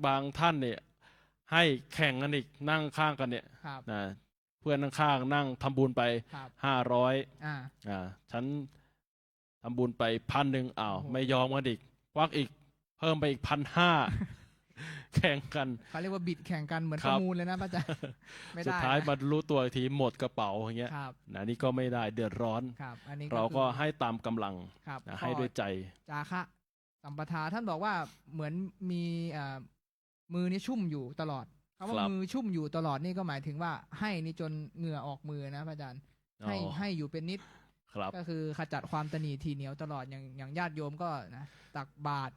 บางท่านเนี่ยให้แข่งกันอีกนั่งข้างกันเนี่ย ครับ นะเพื่อนข้างๆนั่งทำบุญไป ครับ 500 อ่า ฉันทำบุญไป1,000อ้าว โอ้โห ไม่ยอมกันอีกควักอีกเพิ่มไปอีก1,500 แข่งกัน เขาเรียกว่าบิดแข่งกันเหมือน ค ป รับ ระมูลเลยนะพระอาจารย์ ไม่ สุด ได้ ท้าย นะ มารู้ตัวอีกทีหมดกระเป๋าอย่างเงี้ย ครับ นะนี่ก็ไม่ได้เดือดร้อน ครับ อันนี้ เราก็ คือ ให้ตามกำลัง ครับ นะ ข้อ ให้ด้วยใจ จาคะสัมปทาท่านบอกว่าเหมือนมีมือนี่ชุ่มอยู่ตลอดคำว่า ครับ มือชุ่มอยู่ตลอดนี่ก็หมายถึงว่าให้นี่จนเหงื่อออกมือนะพระอาจารย์ให้ อ๋อ ให้อยู่เป็นนิด ครับ ก็คือขจัดความตนีทีเหนียวตลอดอย่างญาติโยมก็นะตักบาตร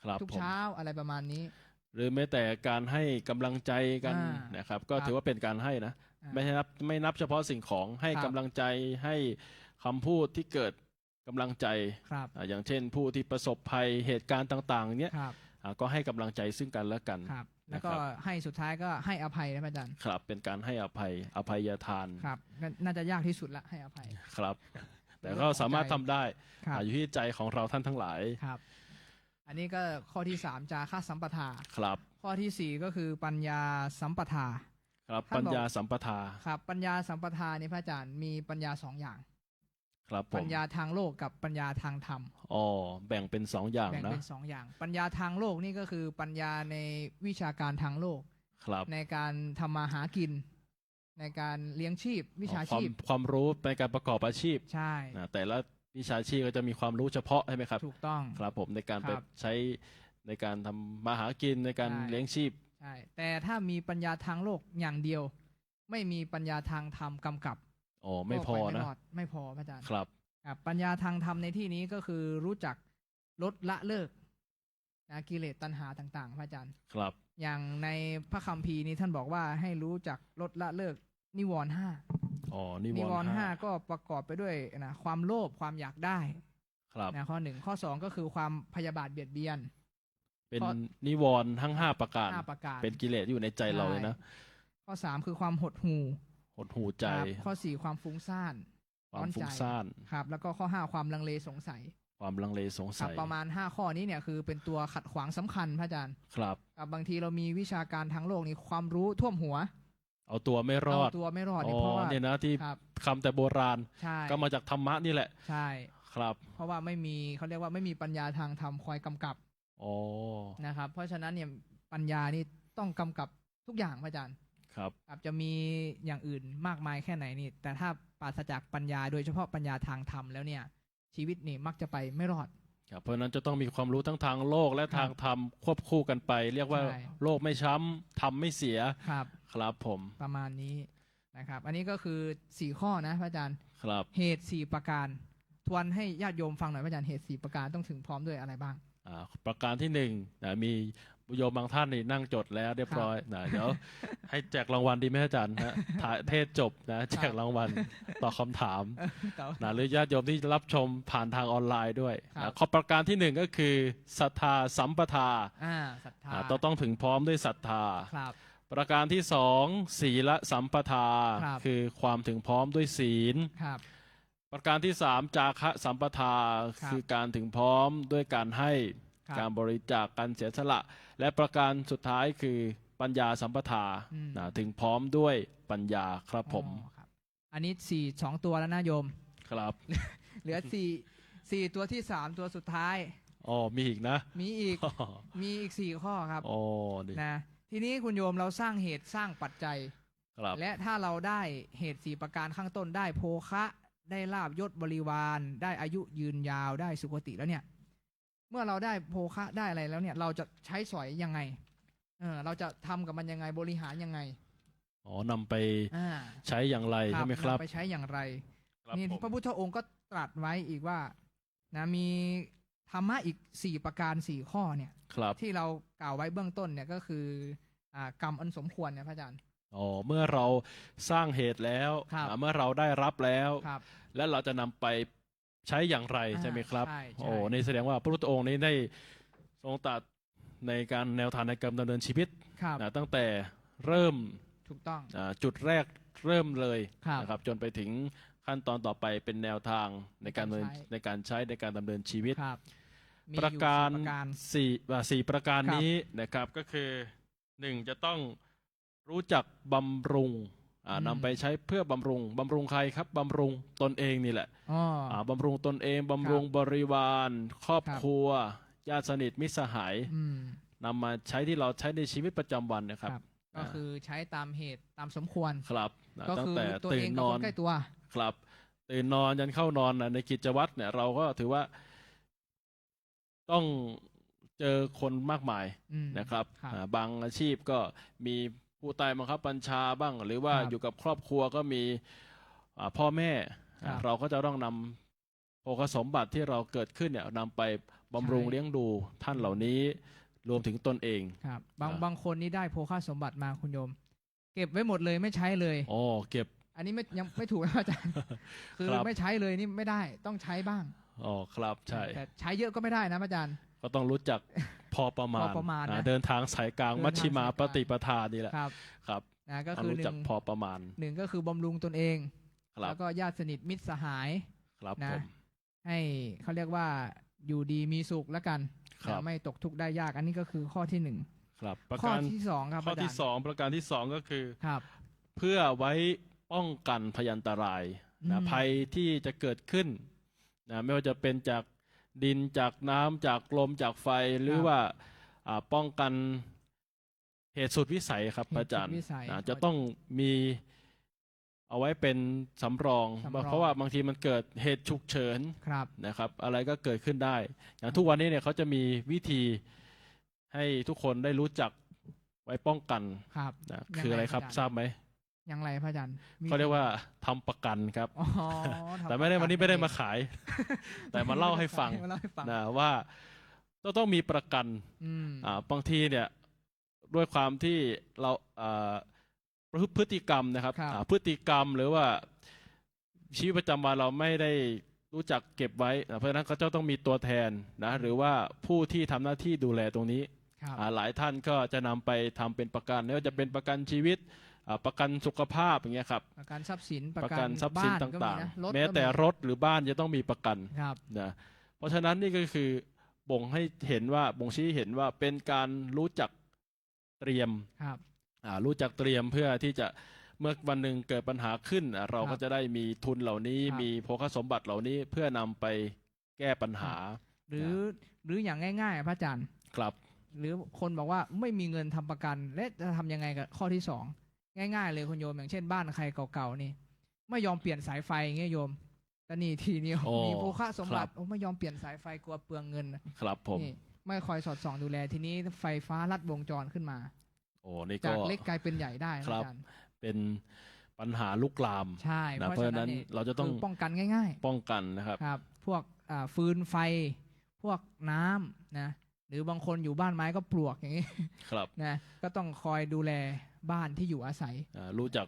ครับ ทุก ผม เช้าอะไรประมาณนี้ หรือแม้แต่การให้กำลังใจกัน อ่าน นะครับ ก็ ครับ ถือว่าเป็นการให้นะ อ่า ไม่นับเฉพาะสิ่งของให้ ครับ กำลังใจให้คำพูดที่เกิดกำลังใจ ครับ อย่างเช่น ผู้ที่ประสบภัยเหตุการณ์ต่างๆเนี้ย ครับ ก็ให้กำลังใจซึ่งกันและกัน ครับ แล้วก็ นะครับ ให้สุดท้ายก็ให้อภัยนะพระอาจารย์ ครับเป็นการให้อภัยทาน ครับก็น่าจะยากที่สุดละให้อภัย ครับ แต่ก็สามารถทำได้ ครับ อยู่ที่ใจของเราท่านทั้งหลาย ครับ อันนี้ก็ข้อที่สามจาคะสัมปทา ครับ ข้อที่สี่ก็คือปัญญาสัมปทา ครับ ท่านบอก ปัญญาสัมปทา ครับปัญญาสัมปทานี่พระอาจารย์มีปัญญาสองอย่าง ครับผ ปั ม ญญาทางโลกกับปัญญาทางธรรม อ๋อแบ่งเป็น2อย่าง แบ่ง นะ เป็นสองอย่าง ปัญญาทางโลกนี่ก็คือปัญญาในวิชาการทางโลก ครับ ในการทำมาหากิน ในการเลี้ยงชีพ วิชาชีพ ความรู้ในการประกอบอาชีพ ใช่ นะแต่ละวิชาชีพก็จะมีความรู้เฉพาะใช่ไหมครับ ถูกต้อง ครับผมในการ ค ไป รับ ใช้ในการทำมาหากินในการ ใช่ เลี้ยงชีพ ใช่แต่ถ้ามีปัญญาทางโลกอย่างเดียว ไม่มีปัญญาทางธรรมกำกับ อ๋อไม่พอ ก็ป นะ รอดไม่พอพระอาจารย์ ครับ ครับปัญญาทางธรรมในที่นี้ก็คือรู้จักลดละเลิกนะกิเลสตัณหาต่างๆ พระอาจารย์ ครับ อย่างในพระคัมภีร์นี้ท่านบอกว่าให้รู้จักลดละเลิกนิวรณ์ห้า อ๋อนิ นิ ว ว ร ร ณ์ ณ์ห้า 5 ก็ประกอบไปด้วยนะความโลภความอยากได้ ครับ นะข้อหนึ่งข้อสองก็คือความพยาบาทเบียดเบียน เป็น ข้อ นิวรณ์ทั้ง5ประการ ห้าประการ เป็นกิเลสอยู่ในใจเราเลยนะ ข้อสามคือความหดหู่ หดหูใจ ครับข้อสี่ความฟุ้งซ่าน ความฟุ้งซ่าน ครับ แล้วก็ข้อห้าความลังเลสงสัย ความลังเลสง ครั สั บ ย ประมาณ5ข้อนี้เนี่ยคือเป็นตัวขัดขวางสำคัญพระอาจารย์ ครับ ครับบางทีเรามีวิชาการทางโลกนี่ความรู้ท่วมหัว เอาตัวไม่รอด เอาตัวไม่รอด อ๋ นี่ อ เพราะว่า เนี่ยนะที่ ครับ คำแต่โบราณ ใช่ ก็มาจากธรรมะนี่แหละ ใช่ ครับ เพราะว่าไม่มีเขาเรียกว่าไม่มีปัญญาทางธรรมคอยกำกับ อ๋อ นะครับ เพราะฉะนั้นเนี่ยปัญญานี่ต้องกำกับทุกอย่างพระอาจารย์ ครับ ครับจะมีอย่างอื่นมากมายแค่ไหนนี่ แต่ถ้าปราศจากปัญญาโดยเฉพาะปัญญาทางธรรมแล้วเนี่ย ชีวิตนี่มักจะไปไม่รอด ครับเพราะฉะนั้นจะต้องมีความรู้ทั้งทางโลกและ ครับ ทางธรรมควบคู่กันไป เรียกว่า ใช่ โลกไม่ช้ำธรรมไม่เสีย ครับ ครับผม ประมาณนี้นะครับ อันนี้ก็คือ4ข้อนะพระอาจารย์ ครับ เหตุ4ประการ ทวนให้ญาติโยมฟังหน่อยพระอาจารย์เหตุ4ประการต้องถึงพร้อมด้วยอะไรบ้าง ประการที่1นะมีโยมบางท่านนี่นั่งจดแล้วเรียบร้อยนะเดี๋ยว ให้แจกรางวัลดีไหมอาจารย์นะถ่ายเทศจบนะแจกรางวัลตอบคำถาม นะหรือญาติโยมที่รับชมผ่านทางออนไลน์ด้วย ครับ นะข้อประการที่ 1 ก็คือศรัทธาสัมปทา ศรัทธา ต้องถึงพร้อมด้วยศรัทธา ครับ ประการที่2ศีลสัมปทา ครับ คือความถึงพร้อมด้วยศีล ครับ ประการที่3จาคะสัมปทา ครับ คือการถึงพร้อมด้วยการให้ ครับ การบริจาคการเสียสละ และประการสุดท้ายคือปัญญาสัมปทา อืม นะถึงพร้อมด้วยปัญญาครับผม อ๋อครับ อันนี้2 ตัวแล้วนะโยม ครับ เหลือ4ตัวที่3ตัวสุดท้าย อ๋อมีอีกนะ มีอีก มีอีก4ข้อครับ อ๋อดี นะทีนี้คุณโยมเราสร้างเหตุสร้างปัจจัย ครับ และถ้าเราได้เหตุ4ประการข้างต้นได้โภคะได้ลาบยศบริวาร ได้อายุยืนยาวได้สุคติแล้วเนี่ย เมื่อเราได้โภคะได้อะไรแล้วเนี่ย เราจะใช้สอยยังไงเราจะทำกับมันยังไงบริหารยังไง อ๋อนำไป อ่า ใช้อย่างไรใช่ไหมครับ นำไปใช้อย่างไร ครับ นี่ ผม พระพุทธองค์ก็ตรัสไว้อีกว่านะมีธรรมะอีก4ประการ4ข้อเนี่ย ครับ ที่เรากล่าวไว้เบื้องต้นเนี่ยก็คือกรรมอันสมควรเนี่ยพระอาจารย์ อ๋อเมื่อเราสร้างเหตุแล้ว ครับ เมื่อเราได้รับแล้ว ครับ และเราจะนำไปใช้อย่างไร อ่า ใช่ไหมครับ ใช่ใช่ โอ้นี่แสดงว่าพระพุทธองค์นี้ได้ทรงตรัสในการแนวทางในการดำเนินชีวิต ครับ นะตั้งแต่เริ่ม ถูกต้อง จุดแรกเริ่มเลย ครับ นะครับจนไปถึงขั้นตอนต่อไปเป็นแนวทางในการ ในการใช้ ในการดำเนินชีวิต ครับมี ประ อยู่ การ 4ประการ สี่ประการ ครับ นี้นะครับก็คือ1จะต้องรู้จักบำรุงนำไปใช้เพื่อบำรุงใครครับบำรุงตนเองนี่แหละ อ๋อ บำรุงตนเองบำรุงบริวาร ครอบ ครับ ครัวญาติสนิทมิตรสหาย อืม นำมาใช้ที่เราใช้ในชีวิตประจำวันนะครับ ครับ ก็คือใช้ตามเหตุตามสมควร ครับ ก็ ตั้ง คือ แต่ ตัว ตื่ เอน ง น กับ อ คน นใกล้ตัว ครับตื่นนอนยันเข้านอนในกิจวัตรเนี่ยเราก็ถือว่าต้องเจอคนมากมาย อืม นะครับ ครับ บางอาชีพก็มีผู้ใต้บังคับบัญชาบ้าง หรือว่า ครับ อยู่กับครอบครัวก็มีพ่อแม่ ครับ เราก็จะต้องนำโภคสมบัติที่เราเกิดขึ้นเนี่ยนำไปบำรุง ใช่ เลี้ยงดูท่านเหล่านี้รวมถึงตนเอง ครับอ่า บางคนนี่ได้โภคสมบัติมาคุณโยม เก็บไว้หมดเลยไม่ใช้เลย อ๋อเก็บ อันนี้ไม่ยังไม่ถูกนะอาจารย์ คือ ครับ ไม่ใช้เลยนี่ไม่ได้ต้องใช้บ้าง อ๋อครับใช่ แต่ใช้เยอะก็ไม่ได้นะอาจารย์ ก็ต้องรู้จักพอประมาณ พอประมาณนะ เดินทางสายกลาง เดินทาง มัชชิมา สายก ป ลาง ฏิปทานี่แหละ ครับ ครับ นะก็ ต้อง คือ รู้จักพอประมาณ หนึ่งก็คือบำรุงตนเอง ครั แล้ บ วก็ญาติสนิทมิตรสหาย ครับ นะ ผม ให้เขาเรียกว่าอยู่ดีมีสุขแล้วกัน ครับ ไม่ตกทุกข์ได้ยาก อันนี้ก็คือข้อที่หนึ่ง ครับประ ข้อ การ ที่สองครับ ข้อ อาจาร ที่ ย์ สองประการที่สองก็คือ ครับ เพื่อไว้ป้องกันพยันตรายนะ อืม ภัยที่จะเกิดขึ้นนะไม่ว่าจะเป็นจากดินจากน้ำจากลมจากไฟหรือว่าป้องกันเหตุสุดวิสัยครับพระอาจารย์ เหตุสุดวิสัย นะจะต้องมีเอาไว้เป็นสำรอง สำรอง เพราะว่าบางทีมันเกิดเหตุฉุกเฉิน ครับ นะครับอะไรก็เกิดขึ้นได้ อย่างทุกวันนี้เนี่ยเขาจะมีวิธีให้ทุกคนได้รู้จักไว้ป้องกัน ครับ นะ ยัง คืออะไรครับ พะอาจาย์ ทราบไหม อย่างไรพระอาจารย์ เขาเรียกว่าทำประกันครับ อ๋อทำ แต่ไม่ได้วันนี้ไม่ได้มา ประ ขาย แต่มาเล่าให้ฟัง มาเล่าให้ฟัง นะว่าต้องมีประกัน อืม บางทีเนี่ยด้วยความที่เราพฤติกรรมนะครับ ครับ พฤติกรรมหรือว่าชีวิตประจำวันเราไม่ได้รู้จักเก็บไว้นะเพราะฉะนั้นเขาจะต้องมีตัวแทนนะหรือว่าผู้ที่ทำหน้าที่ดูแลตรงนี้ ครับ หลายท่านก็จะนำไปทำเป็นประกันไม่ว่าจะเป็นประกันชีวิตประกันสุขภาพอย่างเงี้ยครับ ประกันทรัพย์สิน ประกันทรัพย์สิน บ้านก็ ต่าง นะรถ ๆ แม้แต่ ก็ รถหรือบ้านจะต้องมีประกัน ครับ นะเพราะฉะนั้นนี่ก็คือบ่งให้เห็นว่าบ่งชี้เห็นว่าเป็นการรู้จักเตรียม ครับ รู้จักเตรียมเพื่อที่จะเมื่อวันหนึ่งเกิดปัญหาขึ้นเรา ครับ ก็จะได้มีทุนเหล่านี้ ครับ มีโภคสมบัติเหล่านี้เพื่อนำไปแก้ปัญหา หรืออย่างง่ายๆ พระอาจารย์ ครับ หรือคนบอกว่าไม่มีเงินทำประกัน และจะทำยังไงกับข้อที่สองง่ายๆ เลยคุณโยมอย่างเช่นบ้านใครเก่าๆนี่ไม่ยอมเปลี่ยนสายไฟเงี้ยโยมแต่นี่ทีนี้ โอ้ มีโภคะสมบัติ ครับ โอ้ไม่ยอมเปลี่ยนสายไฟกลัวเปลืองเงิน ครับผม นี่ไม่คอยสอดส่องดูแลทีนี้ไฟฟ้าลัดวงจรขึ้นมา โอ้นี่ก็ จากเล็กกลายเป็นใหญ่ได้ ครับ อาจารย์ เป็นปัญหาลุกลาม ใช่ นะ เพ เพราะ ราะ ฉะ ฉะ นั้ นั้น นนี่ เราจะต้อง คือป้องกันง่าย ป้องกันนะครับ ๆครับพวกฟืนไฟ พวกน้ำนะหรือบางคนอยู่บ้านไม้ก็ปลวกอย่างนี้ ครับ นะก็ต้องคอยดูแลบ้านที่อยู่อาศัย รู้จัก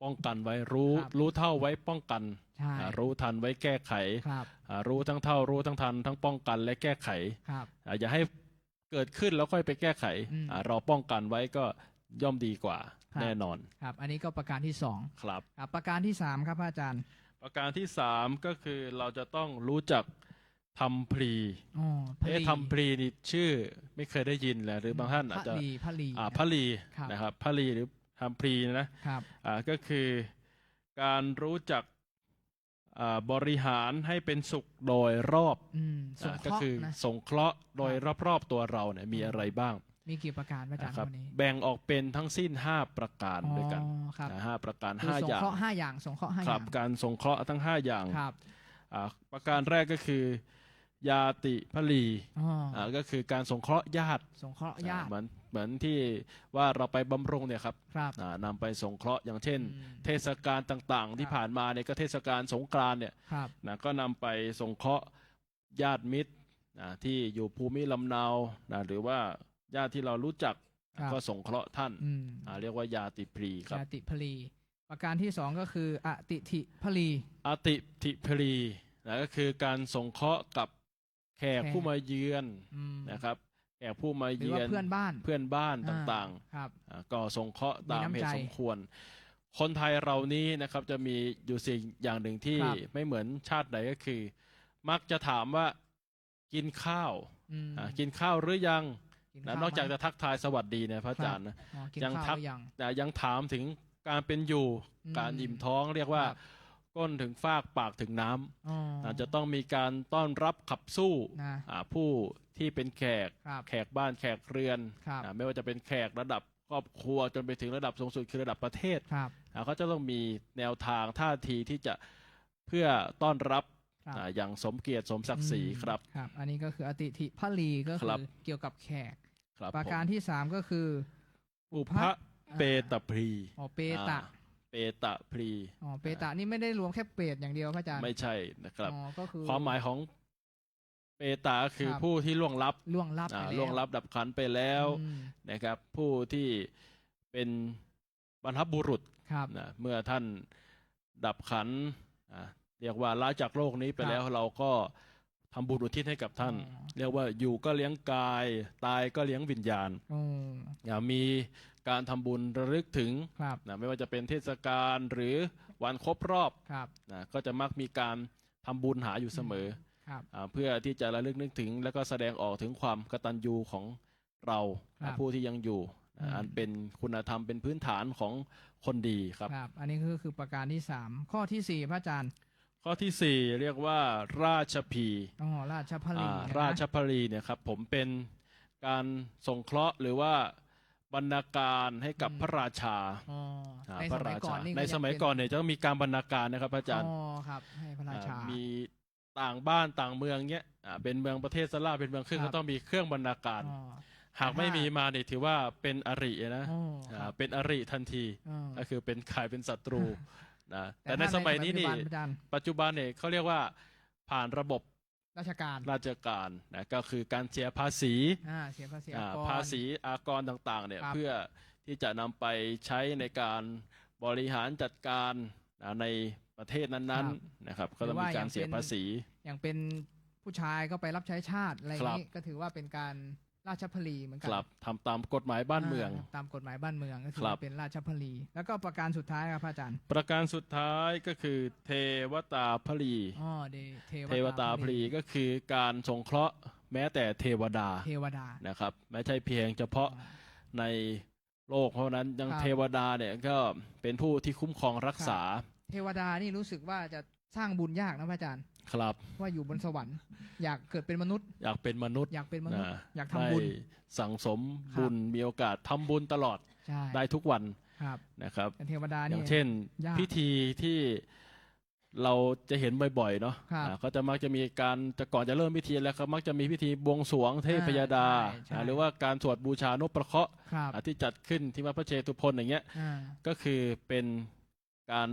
ป้องกันไว้ครับ รู้เท่าไว้ป้องกัน ใช่ รู้ทันไว้แก้ไข ครับ รู้ทั้งเท่ารู้ทั้งทันทั้งป้องกันและแก้ไข ครับ อย่าให้เกิดขึ้นแล้วค่อยไปแก้ไข อืม เราป้องกันไว้ก็ย่อมดีกว่า ครับ แน่นอน ครับ อันนี้ก็ประการที่สอง ครับ ครับประการที่สามครับพระอาจารย์ ประการที่สามก็คือเราจะต้องรู้จักทำพลี อ๋อพลี ทำพลีนี่ชื่อไม่เคยได้ยินเลยหรือบางท่านอาจจะ พลี พลี ครับ นะครับพลีหรือทำพลีนะครับ ก็คือการรู้จักบริหารให้เป็นสุขโดยรอบ สงเค ก็ ราะห์ คือ นะ สงเคราะห์โดยรอบๆตัวเราเนี่ยมีอะไรบ้าง มีกี่ประการพระอาจารย์ นะครับ วันนี้ แบ่งออกเป็นทั้งสิ้น 5 ประการด้วยกัน อ๋อครับ 5ประการ คือ 5 สง อย่าง เคราะห์ห้าอย่างสงเคราะห์ห้าอ ครั ย่า บ ง การสงเคราะห์ทั้ง 5 อย่าง ครับ ประการแรกก็คือ ยาติพลี อ๋อ ก็คือการสงเคราะห์ญาติ สงเคราะห์ญาติ เหมือนที่ว่าเราไปบำรุงเนี่ยครับ ครับ นำไปสงเคราะห์อย่างเช่น เทศกาลต่างๆ ที่ ครับ ผ่านมาเนี่ยก็เทศกาลสงกรานต์เนี่ย ครับ ก็นำไปสงเคราะห์ญาติมิตรที่อยู่ภูมิลำเนาหรือว่าญาติที่เรารู้จัก ครับ ก็สงเคราะห์ท่าน อืม เรียกว่ายาติพลีครับ ยาติพลี ประการที่สองก็คืออติถิพลี อติทิพลีก็คือการสงเคราะห์กับแขก แขก ผู้มาเยือน อืม นะครับแขกผู้มา หรือ เยือ ว่าน เพื่อนบ้าน เพื่อนบ้านต่าง ครับ ๆก็สงเคราะห์ตาม มีน้ำ เหตุ ใจ สมควร คนไทยเรานี้นะครับจะมีอยู่สิ่งอย่างหนึ่งที่ ครับ ไม่เหมือนชาติไหนก็คือ มักจะถามว่ากินข้าว อืม กินข้าวหรือยัง กินข้าว นอกจาก ไหม จะทักทายสวัสดีนะพระอาจารย์นะ อ๋อกิน ยัง ข้าว ทัก หรือยัง ยังถามถึงการเป็นอยู่ อืม การอิ่มท้องเรียกว่า ครับ ก้นถึงฟากปากถึงน้ำ อ๋อ จะต้องมีการต้อนรับขับสู้ นะ ผู้ที่เป็นแขก ครับ แขกบ้านแขกเรือน ครับ ไม่ว่าจะเป็นแขกระดับครอบครัวจนไปถึงระดับสูงสุดคือระดับประเทศ ครับ เขาจะต้องมีแนวทางท่าทีที่จะเพื่อต้อนรับ ครับ อย่างสมเกียรติสมศักดิ์ศรีครับ ครับ อันนี้ก็คืออติถิพลีก็ ค คื รั อบ เกี่ยวกับแขก ครับ ประการ ผม ที่สามก็คือ อุพะเปตพลี อ๋อเปตะ เปตพลี อ๋อเปตะนี่ไม่ได้รวมแค่เปรตอย่างเดียวพระอาจารย์ ไม่ใช่นะครับ อ๋อก็คือ ความหมายของเปตาคือ ครับ ผู้ที่ล่วงลับ ล่วงลับไปแล้ว ล่วงลับดับขันไปแล้ว อืม นะครับ ผู้ที่เป็นบรรพบุรุษ ครับ เมื่อท่านดับขันเรียกว่าละจากโลกนี้ไป ครับ แล้วเราก็ทำบุญอุทิศให้กับท่าน อ๋อ เรียกว่าอยู่ก็เลี้ยงกาย ตายก็เลี้ยงวิญญาณ อืม มีการทำบุญระลึกถึง ครับ ไม่ว่าจะเป็นเทศกาลหรือวันครบรอบ ครับ ก็จะมักมีการทำบุญหาอยู่เสมอ ค ครับ เพื่อที่จะระลึกนึกถึงแล้วก็แสดงออกถึงความกตัญญูของเรา ครับ ผู้ที่ยังอยู่ อันเป็นคุณธรรมเป็นพื้นฐานของคนดีครับ ครับ อันนี้คือประการที่ 3 ข้อที่ 4 พระอาจารย์ ข้อที่ 4 เรียกว่าราชพี อ๋อราชพลีนะ ราชพลีเนี่ยครับผมเป็นการสงเคราะห์หรือว่าบรรณาการให้กับพระราชา อ๋อ อ่า ใน พ ส ระ มัย รา ก่อ ชาน นี่ ใน ก็ สมัย ง ก่อนเนี่ยจะต้องมีการบรรณาการนะครับพระอาจารย์ อ๋อครับให้พระราชา มีต่างบ้านต่างเมืองเนี้ยเป็นเมืองประเทศสลาเป็นเมืองขึ้น ครับ ก็ต้องมีเครื่องบรรณาการ อ๋อ หากไม่มีมาเนี่ยถือว่าเป็นอรินะ อ๋อครับ เป็นอริทันที อ๋อ ก็คือเป็นขายเป็นศัตรูนะแต่ใน ถ้า สมัยนี้ ปัจจุ นี่ บัอาจารย์ ปัจจุบันเนี่ยเขาเรียกว่าผ่านระบบ ราชการ ราชการนะก็คือการเสียภาษี เสียภาษีอากร ภาษีอากรต่างๆเนี่ย ครับ เพื่อที่จะนำไปใช้ในการบริหารจัดการในประเทศนั้นๆนะครับก็ต้องมีการเสียภาษี อย่างเป็นผู้ชายก็ไปรับใช้ชาติอะไรอย่างนี้ ครับ ก็ถือว่าเป็นการราชพลีเหมือนกั ครับทำตามกฎหมายบ้านเมือง ตามกฎหมายบ้านเมืองก็ถือ ครับ ว่าเป็นราชพลี แล้วก็ประการสุดท้ายครับพระอาจารย์ ประการสุดท้ายก็คือเทวตาพลี อ๋อเท เทวตาพลีก็คือการสงเคราะห์แม้แต่เทวดา เทวดา นะครับไม่ใช่เพียงเฉพาะในโลกเพราะนั้นยัง ครับ เทวดาเนี่ยก็เป็นผู้ที่คุ้มครองรักษา เทวดานี่รู้สึกว่าจะสร้างบุญยากนะพระอาจารย์ ครับ ว่าอยู่บนสวรรค์ อยากเกิดเป็นมนุษย์ อยากเป็นมนุษย์ อยากเป็นมนุษย์ นะ อยากทำบุญ ได้สั่งสมบุญมีโอกาสทำบุญตลอด ใช่ ได้ทุกวัน ครับ นะครับ แต่เทวดา อ นี่ ย่างเช่น ยาก พิธีที่เราจะเห็นบ่อยๆเนาะ ครับ ก็จะมักจะมีการแต่ก่อนจะเริ่มพิธีแล้วก็มักจะมีพิธีบวงสรวงเทพยดา ใช่ หรือว่าการสวดบูชานพประเคราะห์ ครับ ที่จัดขึ้นที่วัดพระเชตุพนอย่างเงี้ย อ่า ก็คือเป็นการ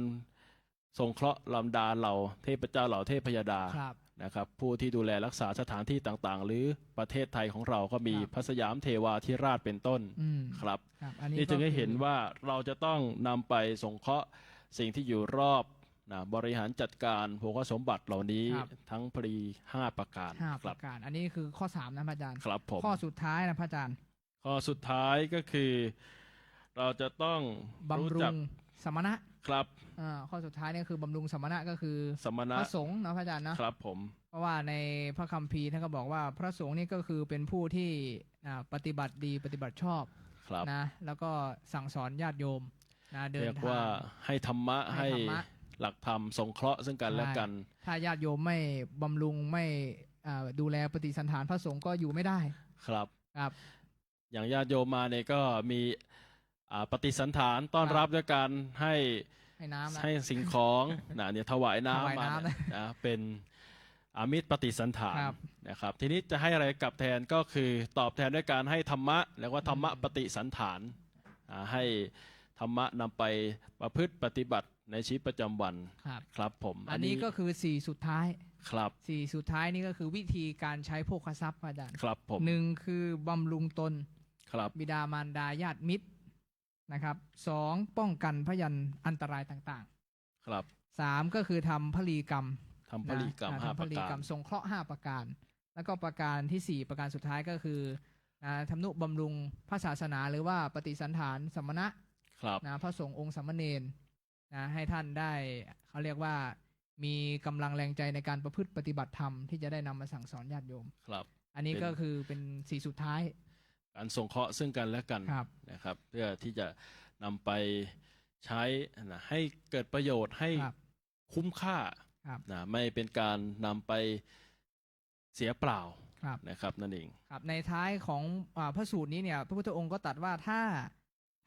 สงเคราะห์ลำดาเหล่าเทพเจ้าเหล่าเทพยดา ครับ นะครับผู้ที่ดูแลรักษาสถานที่ต่างๆ หรือประเทศไทยของเราก็มี ครับ พระสยามเทวาธิราชเป็นต้น อืม ครับ ครับอันนี้ นี่จึงให้เห็น ก็คือ ว่าเราจะต้องนำไปสงเคราะห์สิ่งที่อยู่รอบนะบริหารจัดการโภคสมบัติเหล่านี้ ครับ ทั้งพรี5 ประการ ห้า ค ป รับ ระการ อันนี้คือข้อ 3 นะพระอาจารย์ ครับผม ข้อสุดท้ายนะพระอาจารย์ ข้อสุดท้ายก็คือ เราจะต้อง บำรุ จัก งสมณะ ครับ ข้อสุดท้ายเนี่ยคือบำรุงสมณะก็คือ สมณะ พระสงฆ์นะพระอาจารย์นะครับ ผม เพราะว่าในพระคัมภีร์ท่านก็บอกว่าพระสงฆ์นี่ก็คือเป็นผู้ที่ปฏิบัติดีปฏิบัติชอบ ครับ นะแล้วก็สั่งสอนญาติโยมนะเดิ เรี น ยก ทา ว่าง ให้ธรรมะ ให้ ให้ ธรรมะ หลักธรรมสงเคราะห์ซึ่งกันและกัน ถ้าญาติโยมไม่บำรุงไม่ดูแลปฏิสันถานพระสงฆ์ก็อยู่ไม่ได้ ครับ ครับ อย่างญาติโยมมาเนี่ยก็มีปฏิสันฐานต้อนรับด้วยการให้ ให้น้ำนะ ให้สิ่งของนะเนี่ยถวายน้ำ ถวาย มา น้ำ เนี่ยนะเป็นอามิตรปฏิสันฐาน ครับ นะครับ ทีนี้จะให้อะไรกลับแทนก็คือตอบแทนด้วยการให้ธรรมะแล้วว่าธรรมะปฏิสันฐานให้ธรรมะนำไปประพฤติปฏิบัติในชีวิตประจำวัน ครับ ครับผม อันนี้ก็คือสี่สุดท้าย ครับ สี่สุดท้ายนี่ก็คือวิธีการใช้โภคทรัพย์อาจารย์ ครับผม หนึ่งคือบำรุงตน ครับ บิดามารดาญาติมิตรนะครับสองป้องกันพยันอันตรายต่าง ครับ ๆสามก็คือทำพลีกรรม ทำพลีกรรม นะ ห้า ทำ ป พ ระ ลี กาก ร ร รมสงเคราะห์5ประการ แล้วก็ประการที่ 4 ประการสุดท้ายก็คือทำนุบำรุงพระศาสนาหรือว่าปฏิสันฐานสมณะ ครับ พระสงฆ์องค์สามเณรให้ท่านได้เขาเรียกว่ามีกำลังแรงใจในการประพฤติปฏิบัติธรรมที่จะได้นำมาสั่งสอนญาติโยม ครับ อันนี้ก็คือเป็นสี่สุดท้าย การสงเคราะห์ซึ่งกันและกัน ครับ นะครับ เพื่อที่จะนำไปใช้นะให้เกิดประโยชน์ให้ ครับ คุ้มค่า ครับ นะไม่เป็นการนำไปเสียเปล่า ครับ นะครับนั่นเอง ครับในท้ายของพระสูตรนี้เนี่ยพระพุทธองค์ก็ตรัสว่าถ้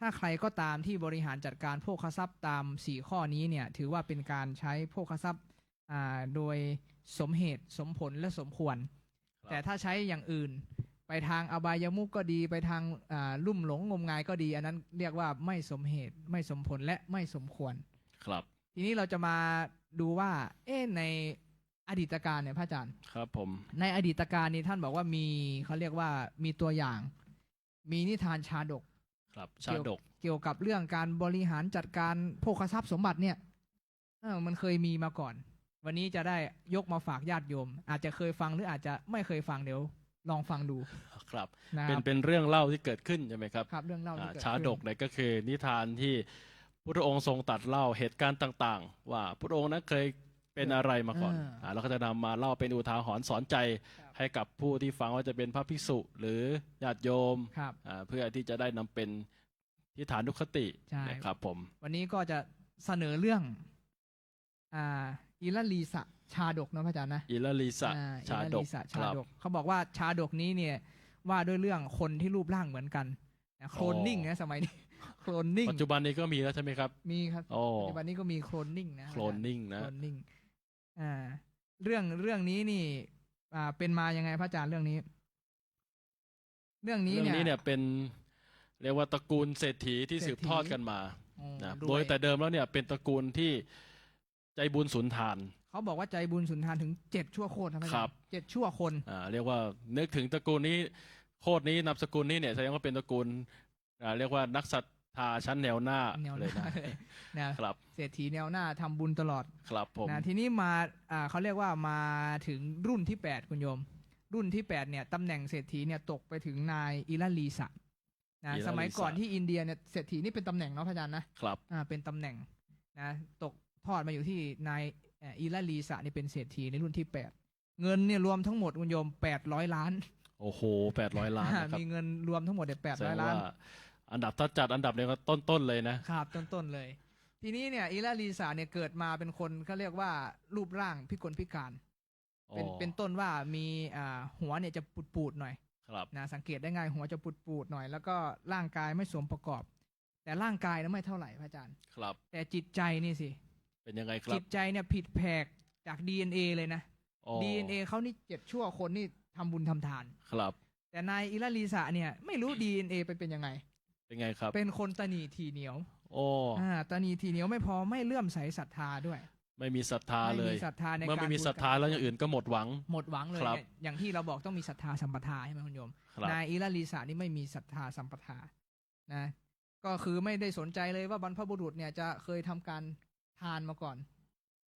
าใครก็ตามที่บริหารจัดการโภคทรัพย์ตาม4ข้อนี้เนี่ยถือว่าเป็นการใช้โภคทรัพย์โดยสมเหตุสมผลและสมควร ครับ แต่ถ้าใช้อย่างอื่นไปทางอบายมุขก็ดีไปทางลุ่มหลงงมงายก็ดี อันนั้นเรียกว่าไม่สมเหตุไม่สมผลและไม่สมควร ครับ ทีนี้เราจะมาดูว่าในอดีตการเนี่ยพระอาจารย์ ครับผม ในอดีตการนี้ท่านบอกว่ามีเขาเรียกว่ามีตัวอย่าง มีนิทานชาดก ครับชาดก เกี่ยวกับเรื่องการบริหารจัดการโภคทรัพย์สมบัติเนี่ยมันเคยมีมาก่อน วันนี้จะได้ยกมาฝากญาติโยม อาจจะเคยฟังหรืออาจจะไม่เคยฟังเดี๋ยวลองฟังดู ครับ นะค เป็น รับ เป็นเรื่องเล่าที่เกิดขึ้นใช่ไหมครับ ครับเรื่องเล่าที่เกิด ชา ขึ้น ดกเนี่ยก็คือนิทานที่พุทธองค์ทรงตรัสเล่าเหตุการณ์ต่างๆ ว่าพุทธองค์นั้นเคยไป เป็นอะไรมาก่อน เราก็จะนำมาเล่าเป็นอุทาหรณ์สอนใจ ครับ ให้กับผู้ที่ฟังว่าจะเป็นพระภิกษุหรือญาติโยม ครับ เพื่อที่จะได้นำเป็นทิฏฐานุคติ ใช่ นะครับผม วันนี้ก็จะเสนอเรื่องอิละลีสะชาดกนะพระอาจารย์นะ อิละลีสะ อิ ชา ละ ด ลี ก สะ ค ชา รับ ดกเขาบอกว่าชาดกนี้เนี่ยว่าด้วยเรื่องคนที่รูปร่างเหมือนกันโคลนนิ่งนะสมัยนี้ โคลนนิ่ง ปัจจุบันนี้ก็มีแล้วใช่ไหมครับ มีครับ โอ้ ปัจจุบันนี้ก็มีโคลนนิ่งนะ โคลนนิ่งนะ โคลนนิ่งเรื่องนี้นี่เป็นมายังไงพระอาจารย์เรื่องนี้ เรื่องนี้ เรื่องนี้ เนี่ เนี่ย ยเป็นเรียกว่าตระกูลเศรษฐีที่ เศรษฐี สืบทอดกันมา โอ้ นะ รวย โดยแต่เดิมแล้วเนี่ยเป็นตระกูลที่ใจบุญสุนทาน เขาบอกว่าใจบุญสุนทานถึง7 ชั่วโคตรนะพระอา ครั จาร บ ย์7 ชั่วคน เรียกว่านึกถึงตระกูลนี้โคตรนี้นามสกุลนี้เนี่ยแสดงว่าเป็นตระกูลเรียกว่านักศรัทธาชั้นแนวหน้า แนวห เลย น้า นะ เลยนะครับ เศรษฐีแนวหน้าทำบุญตลอด ครับผม นะทีนี้มาเขาเรียกว่ามาถึงรุ่นที่8คุณโยม รุ่นที่8เนี่ยตำแหน่งเศรษฐีเนี่ยตกไปถึงนายอิละลีสะนะสมัยก่อนที่อินเดียเนี่ยเศรษฐีนี่เป็นตำแหน่งเนาะพระอาจารย์นะครับ เป็นตำแหน่งนะตกทอดมาอยู่ที่นายอิละลีสะนี่เป็นเศรษฐีในรุ่นที่8เงินเนี่ยรวมทั้งหมดคุณโยม800 ล้าน โอ้โห800 ล้านนะครับ มีเงินรวมทั้งหมดเนี่ย แสดง 800 ล้าน ว่าอันดับถ้าจัดอันดับเนี่ยก็ต้นๆเลยนะครับ ต้นๆเลย ทีนี้เนี่ยอิละลีสาเนี่ยเกิดมาเป็นคนเขาเรียกว่ารูปร่างพิกลพิการ เป็นต้นว่ามีหัวเนี่ยจะปูดๆหน่อย ครับ นะสังเกตได้ง่ายหัวจะปูดๆหน่อย แล้วก็ร่างกายไม่สมประกอบ แต่ร่างกายนะไม่เท่าไหร่พระอาจารย์ ครับ แต่จิตใจนี่สิ เป็นยังไงครั จิ บ ตใจเนี่ยผิดแผกจาก DNA เลยนะ อ๋อ DNA เขานี่7 ชั่วคนนี่ทำบุญทำทาน ครับ แต่นายอิละลีสาเนี่ยไม่รู้ DNA ไปเป็นยังไง เป็นไงครับ เป็นคนตนีทีเหนียว โอ้ ตนีทีเหนียวไม่พอไม่เลื่อมใสศรัทธาด้วย ไม่มีศรัทธา ไม่ เล มี ย ศรัทธาใน เมื่อ การ ไม่มี บูช ศรัทธาแล้วอย่างอื่นก็หมดหวัง หมดหวังเลย ครับ เนี่ยอย่างที่เราบอกต้องมีศรัทธาสัมปทาใช่ไหมคุณโยม ครับ นายอิละลีสานี่ไม่มีศรัทธาสัมปทานะก็คือไม่ได้สนใจเลยว่าบรรพบุรุษเนี่ยจะเคยทำการทานมาก่อน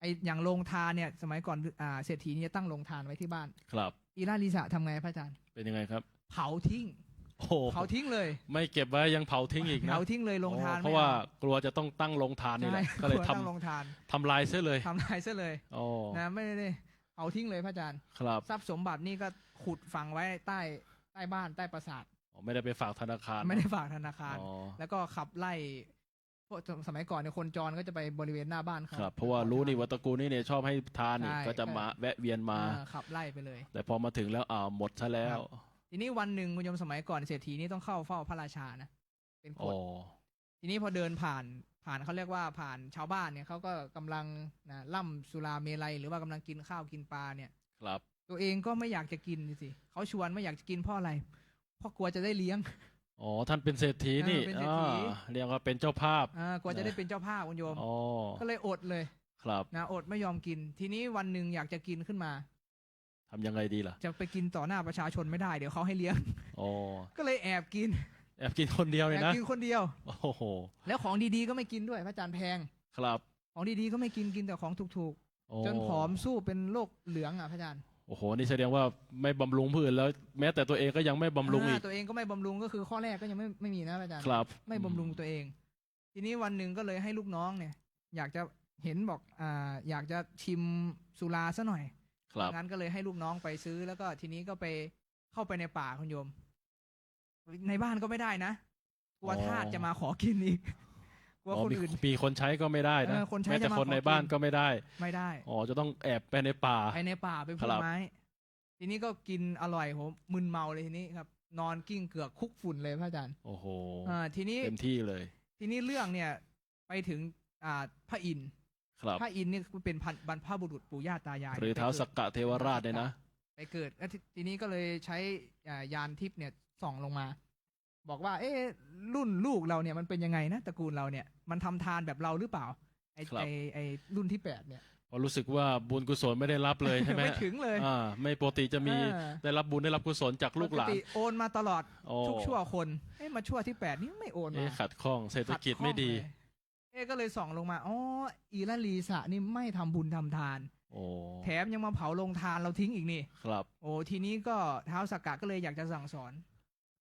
ไออย่างโรงทานเนี่ยสมัยก่อนเศรษฐีเนี่ยตั้งโรงทานไว้ที่บ้าน ครับ อิละลีสาทำไงพระอาจารย์ เป็นยังไงครับ เผาทิ้ง โอ้โห เผาทิ้งเลย ไม่เก็บไว้ยังเผาทิ้งอีกนะ เผาทิ้งเลยโรงทาน เพราะว่ากลัวจะต้องตั้งโรงทานนี่แห ใช่ ละก็เลย ควรตั้งโรงทาน ทำลายเสียเลย ทำลายซะเลย โอ้ นะไม่ได้เผาทิ้งเลยพระอาจารย์ ครับ ทรัพย์สมบัตินี่ก็ขุดฝังไว้ใต้บ้านใต้ปราสาท ไม่ได้ไปฝากธนาคาร ไม่ได้ฝากธนาคาร อ๋อ แล้วก็ขับไล่พวกสมัยก่อนเนี่ยคนจรก็จะไปบริเวณหน้าบ้านเขา ครับ เพราะว่ารู้นี่ว่าตระกูลนี้เนี่ยชอบให้ทานนี่ ใช่ ก็จะมาแวะเวียนมา ขับไล่ไปเลย แต่พอมาถึงแล้วหมดซะแล้ว ทีนี้วันหนึ่งคุณโยมสมัยก่อนเศรษฐีนี่ต้องเข้าเฝ้าพระราชานะเป็นก โอ้ ฎทีนี้พอเดินผ่านเขาเรียกว่าผ่านชาวบ้านเนี่ยเขาก็กำลังนะล่ำสุราเมลัยหรือว่ากำลังกินข้าวกินปลาเนี่ย ครับ ตัวเองก็ไม่อยากจะกินสิเขาชวนไม่อยากจะกินเพราะอะไรเพราะกลัวจะได้เลี้ยง อ๋อท่านเป็นเศรษฐีนี่ เป็นเศรษฐี เรียกว่าเป็นเจ้าภาพ กลัวจะได้เป็นเจ้าภาพคุณโยม อ๋อ ก็เลยอดเลย ครับ นะอดไม่ยอมกิน ทีนี้วันหนึ่งอยากจะกินขึ้นมา ทำยังไงดีล่ะ จะไปกินต่อหน้าประชาชนไม่ได้เดี๋ยวเขาให้เลี้ยง อ๋อ ก็เลยแอบกิน แอบกินคนเดียวเลย แอบ นะ กินคนเดียว โอ้โห แล้วของดีๆก็ไม่กินด้วยพระอาจารย์แพง ครับ ของดีๆก็ไม่กินกินแต่ของถูก โอ้ ๆจนผอมสู้เป็นโรคเหลืองอ่ะพระอาจารย์ โอ้โหนี่แสดงว่าไม่บำรุงผู้อื่นแล้ว แม้แต่ตัวเองก็ยังไม่บำรุงอีก ตัวเองก็ไม่บำรุงก็คือข้อแรกก็ยังไม่มีนะพระอาจารย์ ครับ ไม่บำรุงตัวเอง ทีนี้วันหนึ่งก็เลยให้ลูกน้องเนี่ย อยากจะเห็นบอกอยากจะชิมสุราซะหน่อย ครับ งั้นก็เลยให้ลูกน้องไปซื้อ แล้วก็ทีนี้ก็ไปเข้าไปในป่าคุณโยม ในบ้านก็ไม่ได้นะกลัวทาสจะมาขอกินอีกกลัว อ๋อ คนอื่น มีคนใช้ก็ไม่ได้นะ คนใช้ แม้แต่ จะมา คนใน ขอกิน บ้านก็ไม่ได้ ไม่ได้ อ๋อจะต้องแอบไปในป่า ไปในป่าไป ค พุ่ รั ม บ ไม้ ทีนี้ก็กินอร่อยโหมึนเมาเลยทีนี้ครับ นอนกิ้งเกือกคุกฝุ่นเลยพระอาจารย์ โอ้โห ทีนี้ เต็มที่เลย ทีนี้เรื่องเนี่ยไปถึงพระอินทร์ ครับ พระอินทร์นี่เป็นบรรพบุรุษปู่ย่าตายาย หรือเท้าสักกะเทวราชเนี่ยนะ ไปเกิดแล้วทีนี้ก็เลยใช้ยานทิพย์เนี่ยส่องลงมา บอกว่า เอ๊ะรุ่นลูกเราเนี่ยมันเป็นยังไงนะตระกูลเราเนี่ยมันทำทานแบบเราหรือเปล่าไอ้รุ่นที่8เนี่ย พอรู้สึกว่าบุญกุศลไม่ได้รับเลยใช่ไหม ไม่ถึงเลย ไม่ปกติจะมี เออ ได้รับบุญได้รับกุศลจากลูกหลา ป น ติโอนมาตลอด โอ้ ทุกชั่วคนมาชั่วที่8นี่ไม่โอนมา ขัดข้องเศรษฐกิจ ขัข้อง ไม่ดี เลยก็เลยส่องลงมาอ๋ออีละลีสะนี่ไม่ทำบุญทำทาน โอ้ แถมยังมาเผาโรงทานเราทิ้งอีกนี่ ครับ โอ้ทีนี้ก็ท้าวสักกะก็เลยอยากจะสั่งสอน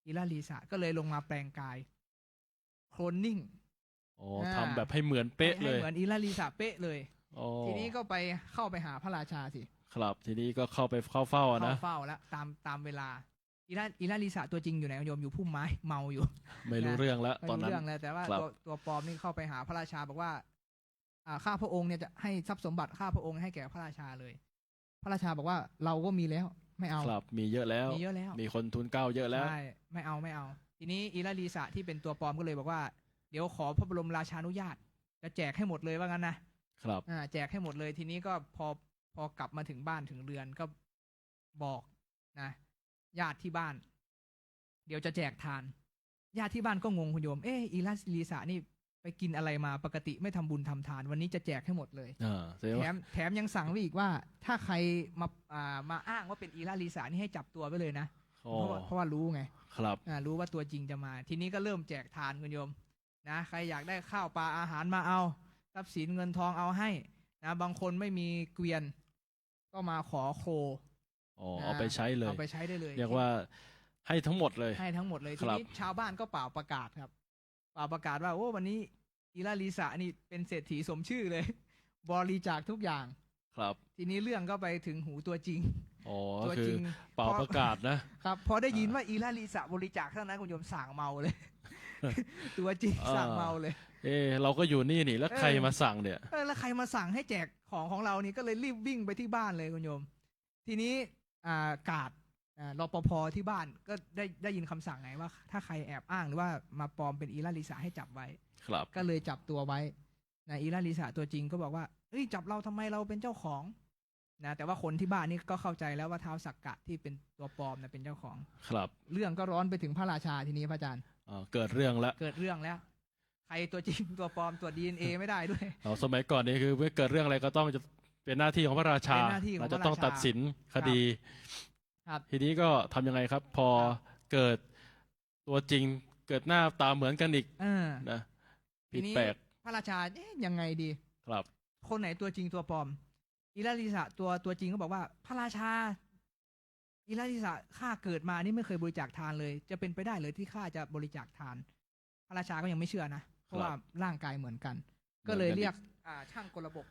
อีละลีสะก็เลยลงมาแปลงกายโคลนนิ่ง โอ้ทำแบบให้เหมือนเป๊ะเลย ให้เหมือนอีละลีสะเป๊ะเลย อ๋อ ทีนี้ก็ไปเข้าไปหาพระราชาสิ ครับทีนี้ก็เข้าไปเข้าเฝ้าอะ เข้า นะ เฝ้าแล้วตามเวลาอิราลิสาตัวจริงอยู่ไหนโยมอยู่พุ่มไม้เมาอยู่ ไม่รู้ นะ เรื่องแล้ว ไม่ ตอน รู้ นั้น เรื่องเลยแต่ว่า ครับ ตัวปลอมนี่เข้าไปหาพระราชาบอกว่าข้าพระองค์เนี่ยจะให้ทรัพย์สมบัติข้าพระองค์ให้แก่พระราชาเลย พระราชาบอกว่าเราก็มีแล้วไม่เอา ครับมีเยอะแล้ว มีเยอะแล้ว มีคนทุนเกล้าเยอะแล้ว ใช่ไม่เอาทีนี้อิราลีสะที่เป็นตัวปลอมก็เลยบอกว่าเดี๋ยวขอพระบรมราชานุญาตจะแจกให้หมดเลยว่างั้นนะครับ แจกให้หมดเลยทีนี้ก็พอกลับมาถึงบ้านถึงเรือนก็บอกนะญาติที่บ้าน เดี๋ยวจะแจกทาน ญาติที่บ้านก็งงคุณโยมอิราลีสะนี่ไปกินอะไรมาปกติไม่ทำบุญทำทาน วันนี้จะแจกให้หมดเลย แสดงว่า แถมยังสั่งไว้อีกว่า ถ้าใครมาอ้างว่าเป็นอิราลีสานี่ให้จับตัวไปเลยนะ อ๋อ เพราะว่ารู้ไง ครับ รู้ว่าตัวจริงจะมา ทีนี้ก็เริ่มแจกทานคุณโยมนะใครอยากได้ข้าวปลาอาหารมาเอาทรัพย์สินเงินทองเอาให้นะบางคนไม่มีเกวียน ก็มาขอโค อ๋อเอาไปใช้เลย เอาไปใช้ได้เลย เรียกว่าให้ทั้งหมดเลย ให้ทั้งหมดเลย ค ที รับ นี้ชาวบ้านก็เป่าประกาศครับเป่าประกาศว่าโอ้วันนี้อิราลีสานี่เป็นเศรษฐีสมชื่อเลย บริจาคทุกอย่าง ครับ ทีนี้เรื่องก็ไปถึงหูตัวจริง อ๋อ ตัว คื จ อ ริง เป่าประกาศนะ ครับพอได้ยินว่าอิราลีสะบริจาคเท่านั้นคุณโยมสั่งเมาเลย ตัวจริง อ่า สั่งเมาเลย เราก็อยู่นี่นี่แล้วใครมาสั่งเนี่ย แล้วใครมาสั่งให้แจกของเรานี่ก็เลยรีบวิ่งไปที่บ้านเลยคุณโยม ทีนี้กาดรปภที่บ้านก็ได้ยินคำสั่งไงว่า ถ้าใครแอบอ้างหรือว่ามาปลอมเป็นอิราลีสะให้จับไว้ ครับ ก็เลยจับตัวไว้นะอิราลีสะตัวจริงก็บอกว่าเอ้ยจับเราทำไมเราเป็นเจ้าของนะแต่ว่าคนที่บ้านนี่ก็เข้าใจแล้วว่าท้าวสักกะที่เป็นตัวปลอมนะเป็นเจ้าของ ครับ เรื่องก็ร้อนไปถึงพระราชาทีนี้พระอาจารย์ เกิดเรื่องแล้ว เกิดเรื่องแล้ว ใครตัวจริงตัวปลอมตรวจ DNA ไม่ได้ด้วย สมัยก่อนนี่คือเมื่อเกิดเรื่องอะไรก็ต้องจะเป็นหน้าที่ของพระราชา เป็นหน้าที่ของพระราชา จะต้องตัดสินคดี ครับ ทีนี้ก็ทำยังไงครับ พอเกิดตัวจริงเกิดหน้าตาเหมือนกันอีก นะ ที ผิด นี้ แปลก พระราชายังไงดี ครับ คนไหนตัวจริงตัวปลอมอิราลิสะตัวจริงก็บอกว่า พระราชาอิราลิสะข้าเกิดมานี่ไม่เคยบริจาคทานเลย จะเป็นไปได้เลยที่ข้าจะบริจาคทาน พระราชาก็ยังไม่เชื่อนะเพราะว่าร่างกายเหมือนกัน ก็เลยเรียกช่างกลบก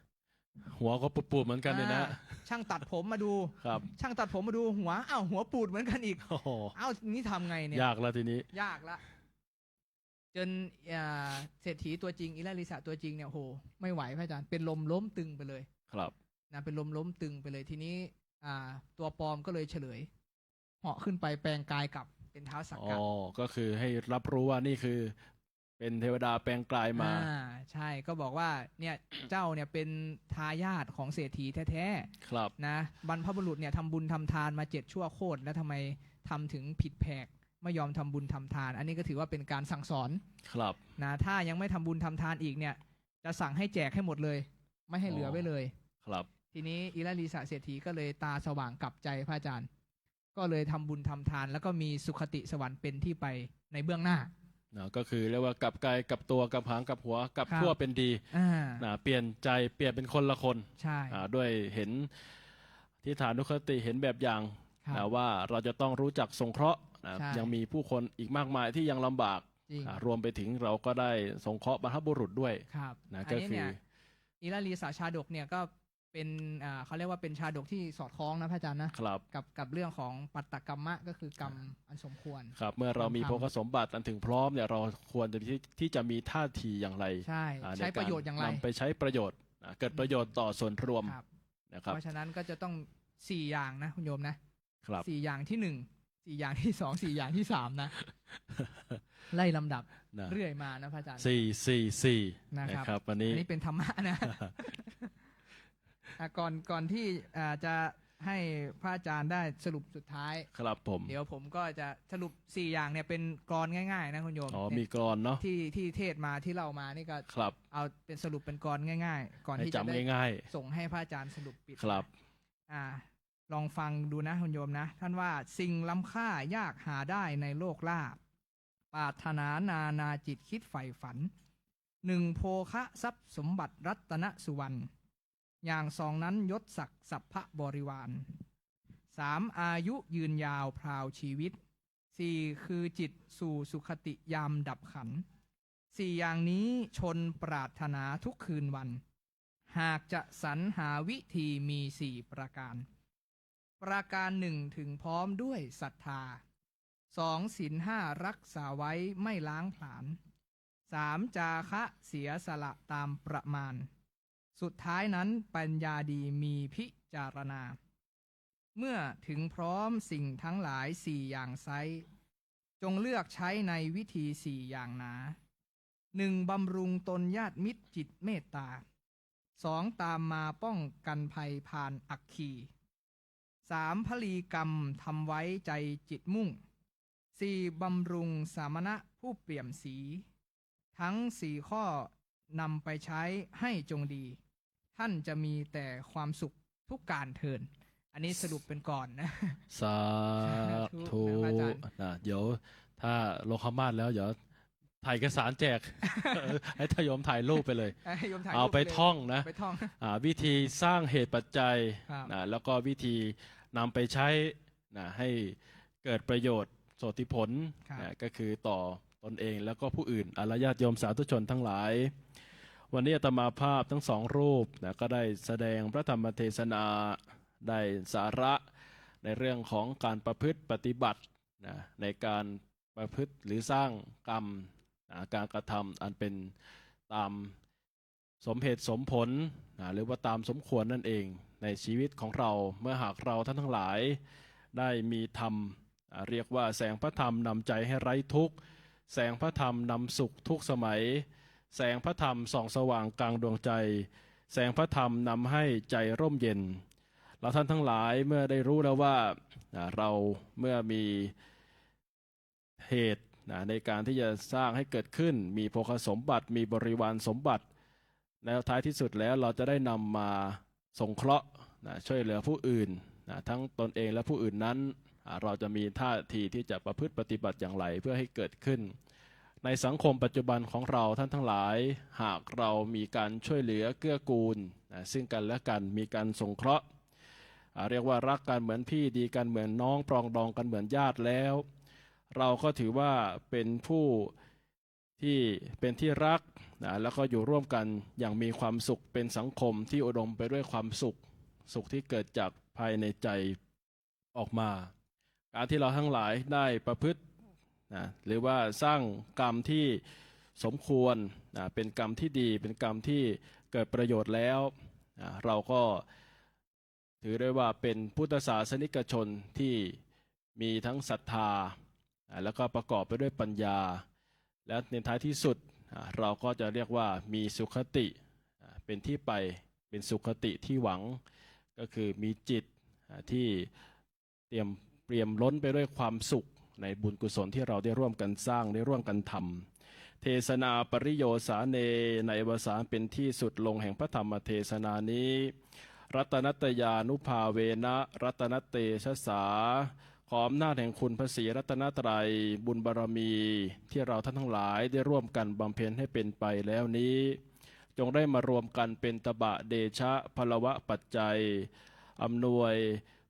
หัวก็ปูดๆเหมือนกันเลยนะ ช่างตัดผมมาดู ครับ ช่างตัดผมมาดูหัวหัวปูดเหมือนกันอีก โอ้โห นี่ทำไงเนี่ย ยากแล้วทีนี้ ยากละจนเศรษฐีตัวจริงอิราลิสะตัวจริงเนี่ยโหไม่ไหวพระอาจารย์เป็นลมล้มตึงไปเลย ครับ นะเป็นลมล้มตึงไปเลยทีนี้ตัวปลอมก็เลยเฉลย เหาะขึ้นไปแปลงกายกลับเป็นเท้าสัก อ๋ กะ อ ก็คือให้รับรู้ว่านี่คือ เป็นเทวดาแปลงกลายมา ใช่ก็บอกว่าเนี่ย เจ้าเนี่ยเป็นทายาทของเศรษฐีแท้ ครับ ๆนะบรรพบุรุษเนี่ยทำบุญทำทานมา7 ชั่วโคตรแล้วทำไมทำถึงผิดแผกไม่ยอมทำบุญทำทาน อันนี้ก็ถือว่าเป็นการสั่งสอน ครับ นะถ้ายังไม่ทำบุญทำทานอีกเนี่ย จะสั่งให้แจกให้หมดเลย ไม่ให้เหลือไว้เลย ครับ ทีนี้อิราลีสะเศรษฐีก็เลยตาสว่างกลับใจพระอาจารย์ ก็เลยทำบุญทำทาน แล้วก็มีสุขติสวรรค์เป็นที่ไปในเบื้องหน้า ก็คือเรียกว่ากลับกายกลับตัวกลับหางกลับหัวกลับ ครับ ขั้วเป็นดี อ่า เปลี่ยนใจเปลี่ยนเป็นคนละคน ใช่ ด้วยเห็นทิฏฐานุคติเห็นแบบอย่าง ครับ ว่าเราจะต้องรู้จักสงเคราะห์นะ ใช่ ยังมีผู้คนอีกมากมายที่ยังลำบาก จริง รวมไปถึงเราก็ได้สงเคราะห์บรรพบุรุษด้วย ครับ นะ อัน ก็ นี้ คื เนี่ อ ยอิราลีสะชาดกเนี่ยก็เป็นเขาเรียกว่าเป็นชาดกที่สอดคล้องนะพระอาจารย์นะครับ กับเรื่องของปัตตกรรมะก็คือกรรมอันสมควร ครับเมื่อเรามี ทำ โภคสมบัติอันถึงพร้อมเนี่ยเราควรจะที่จะมีท่าทีอย่างไร ใช่ ใน ใช้ประโยชน์อย่างไร นำไปใช้ประโยชน์เกิดประโยชน์ต่อส่วนรวม ครับ นะครับ เพราะฉะนั้นก็จะต้อง4 อย่างนะคุณโยมนะครับ 4 อย่างที่1 4 อย่างที่ 2 4 อย่างที่ 3 นะ ไล่ลำดับ นะ เรื่อยมานะพระอาจารย์ 444 นะครับ นะครับวัน อั นี้ นนี้เป็นธรรมะนะ ก่อนที่จะให้พระอาจารย์ได้สรุปสุดท้าย ครับผม เดี๋ยวผมก็จะสรุป4 อย่างเนี่ยเป็นกรง่ายๆนะคุณโยม มีกรอนเนาะ ที่เทศมาที่เรามานี่ก็ ครับ เอาเป็นสรุปเป็นกรง่าย ๆ ก่อน ให้ ที่จะได้ จำง่าย ส่งให้พระอาจารย์สรุปปิด ครับ ลองฟังดูนะคุณโยมนะ ท่านว่าสิ่งล้ำค่ายากหาได้ในโลกลาภปรารถนานาจิตคิดใฝ่ฝัน 1 โภคะทรัพย์สมบัติรัตนสุวรรณอย่าง2นั้นยศศักดิ์สัพพะบริวาร 3 อายุยืนยาวพราวชีวิต 4 คือจิตสู่สุขติยามดับขัน 4 อย่างนี้ชนปรารถนาทุกคืนวัน หากจะสรรหาวิธีมี4ประการ ประการหนึ่งถึงพร้อมด้วยศรัทธา 2. ศีลห้ารักษาไว้ไม่ล้างผลาญ 3. จาคะเสียสละตามประมาณ สุดท้ายนั้นปัญญาดีมีพิจารณา เมื่อถึงพร้อมสิ่งทั้งหลาย4อย่างไซร้จงเลือกใช้ในวิธี4อย่างหนา 1. บำรุงตนญาติมิตรจิตเมตตา 2. ตามมาป้องกันภัยผ่านอัคคี 3. พลีกรรมทำไว้ใจจิตมุ่ง 4. บำรุงสามณะผู้เปี่ยมสี ทั้ง4ข้อนำไปใช้ให้จงดี ท่านจะมีแต่ความสุขทุกการเทิน อันนี้สรุปเป็นก่อนนะ สาธุ พระอาจารย์ นะเดี๋ยวถ้าโลคมาศแล้วเดี๋ยวถ่ายเอกสารแจก ให้ทยมถ่ายรูปไปเลย ให้โยมถ่าย เอา รูป ไป ลย ท่องนะ ไปท่อง วิธีสร้างเหตุปัจจัย ครับ นะแล้วก็วิธีนำไปใช้นะให้เกิดประโยชน์โสติผล ครับ นะก็คือต่อตนเองแล้วก็ผู้อื่นอารยญาติโยมสาธุชนทั้งหลาย วันนี้อาตมาภาพทั้งสองรูปนะก็ได้แสดงพระธรรมเทศนาได้สาระในเรื่องของการประพฤติปฏิบัตินะในการประพฤติหรือสร้างกรรมนะการกระทำอันเป็นตามสมเหตุสมผลนะหรือว่าตามสมควรนั่นเองในชีวิตของเราเมื่อหากเราท่านทั้งหลายได้มีธรรมเรียกว่าแสงพระธรรมนำใจให้ไร้ทุกข์แสงพระธรรมนำสุขทุกสมัยแสงพระธรรมส่องสว่างกลางดวงใจแสงพระธรรมนำให้ใจร่มเย็นเราท่านทั้งหลายเมื่อได้รู้แล้วว่าเราเมื่อมีเหตุในการที่จะสร้างให้เกิดขึ้นมีโภคสมบัติมีบริวารสมบัติแล้วท้ายที่สุดแล้วเราจะได้นำมาสงเคราะห์ช่วยเหลือผู้อื่นทั้งตนเองและผู้อื่นนั้นเราจะมีท่าทีที่จะประพฤติปฏิบัติอย่างไรเพื่อให้เกิดขึ้นในสังคมปัจจุบันของเราท่านทั้งหลายหากเรามีการช่วยเหลือเกื้อกูลซึ่งกันและกันมีการสงเคราะห์เรียกว่ารักกันเหมือนพี่ดีกันเหมือนน้องปรองดองกันเหมือนญาติแล้วเราก็ถือว่าเป็นผู้ที่เป็นที่รักแล้วก็อยู่ร่วมกันอย่างมีความสุขเป็นสังคมที่อุดมไปด้วยความสุขที่เกิดจากภายในใจออกมาการที่เราทั้งหลายได้ประพฤติหรือว่าสร้างกรรมที่สมควรเป็นกรรมที่ดีเป็นกรรมที่เกิดประโยชน์แล้วเราก็ถือได้ว่าเป็นพุทธศาสนิกชนที่มีทั้งศรัทธาแล้วก็ประกอบไปด้วยปัญญาและในท้ายที่สุดเราก็จะเรียกว่ามีสุขติเป็นที่ไปเป็นสุขติที่หวังก็คือมีจิตที่เตรียมล้นไปด้วยความสุขในบุญกุศลที่เราได้ร่วมกันสร้างได้ร่วมกันทำเทศนาปริโยสาเนในอวสานเป็นที่สุดลงแห่งพระธรรมเทศนานี้รัตนัตยานุภาเวนะรัตนเตชะสาขออำนาจแห่งคุณพระศรีรัตนตรัยบุญบารมีที่เราท่านทั้งหลายได้ร่วมกันบำเพ็ญให้เป็นไปแล้วนี้จงได้มารวมกันเป็นตบะเดชะพลวะปัจจัยอำนวย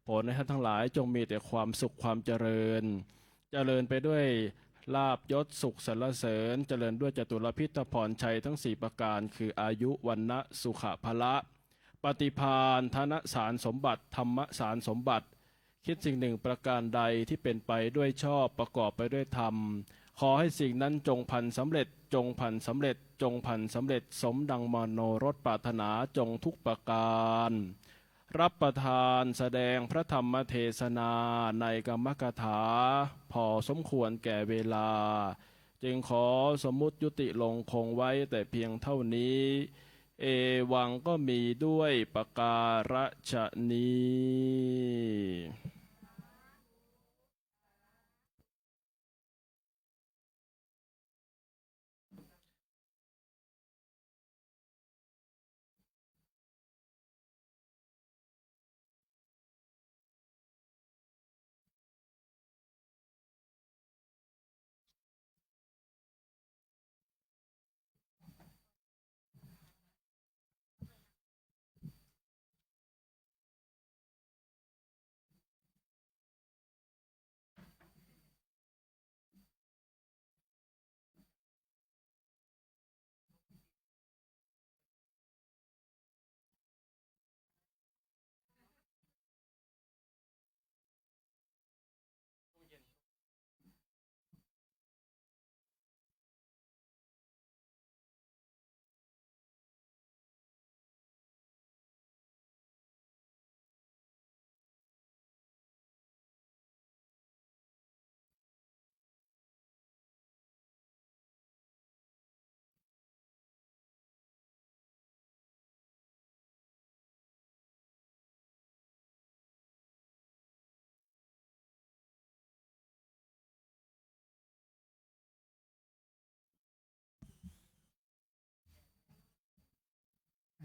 ผลให้ท่านทั้งหลายจงมีแต่ความสุขความเจริญไปด้วยลาภยศสุขสรรเสริญเจริญด้วยจตุรพิธพรชัยทั้ง4ประการคืออายุวันนะสุขภละปฏิภาณธนสารสมบัติธรรมสารสมบัติคิดสิ่งหนึ่งประการใดที่เป็นไปด้วยชอบประกอบไปด้วยธรรมขอให้สิ่งนั้นจงพันสำเร็จจงพันสำเร็จจงพันสำเร็จสมดังมโนรสปรารถนาจงทุกประการรับประทานแสดงพระธรรมเทศนาในกรรมกถาพอสมควรแก่เวลาจึงขอสมมุติยุติลงคงไว้แต่เพียงเท่านี้เอวังก็มีด้วยประการฉะนี้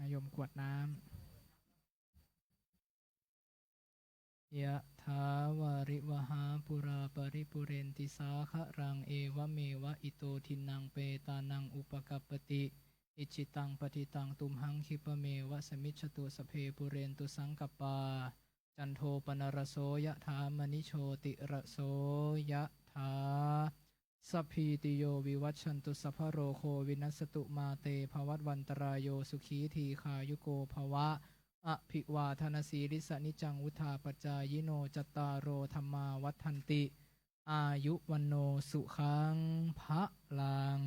โยมกรวดน้ำยะถาวาริวหาปุราปริปุเรนติสาคะรังเอวเมวะอิโตทินังเปตานังอุปกัปปติอิจิตังปฏิตังตุมหังคิปะเมวะสมิจฉตุสพเพปุเรนตุสังกปปาจันโทปนรโสยะถามณิโชติระโสยะถาสัพพีติโยวิวัชชันตุสัพพะโรโควินัสตุมาเตภวัตวันตรายโยสุขีทีขายุโกภวะอภิวาทนาสีริสนิจังวุธาปจายโนจตตารโอธรรมาวัฏันติอายุวันโนสุขังพระลัง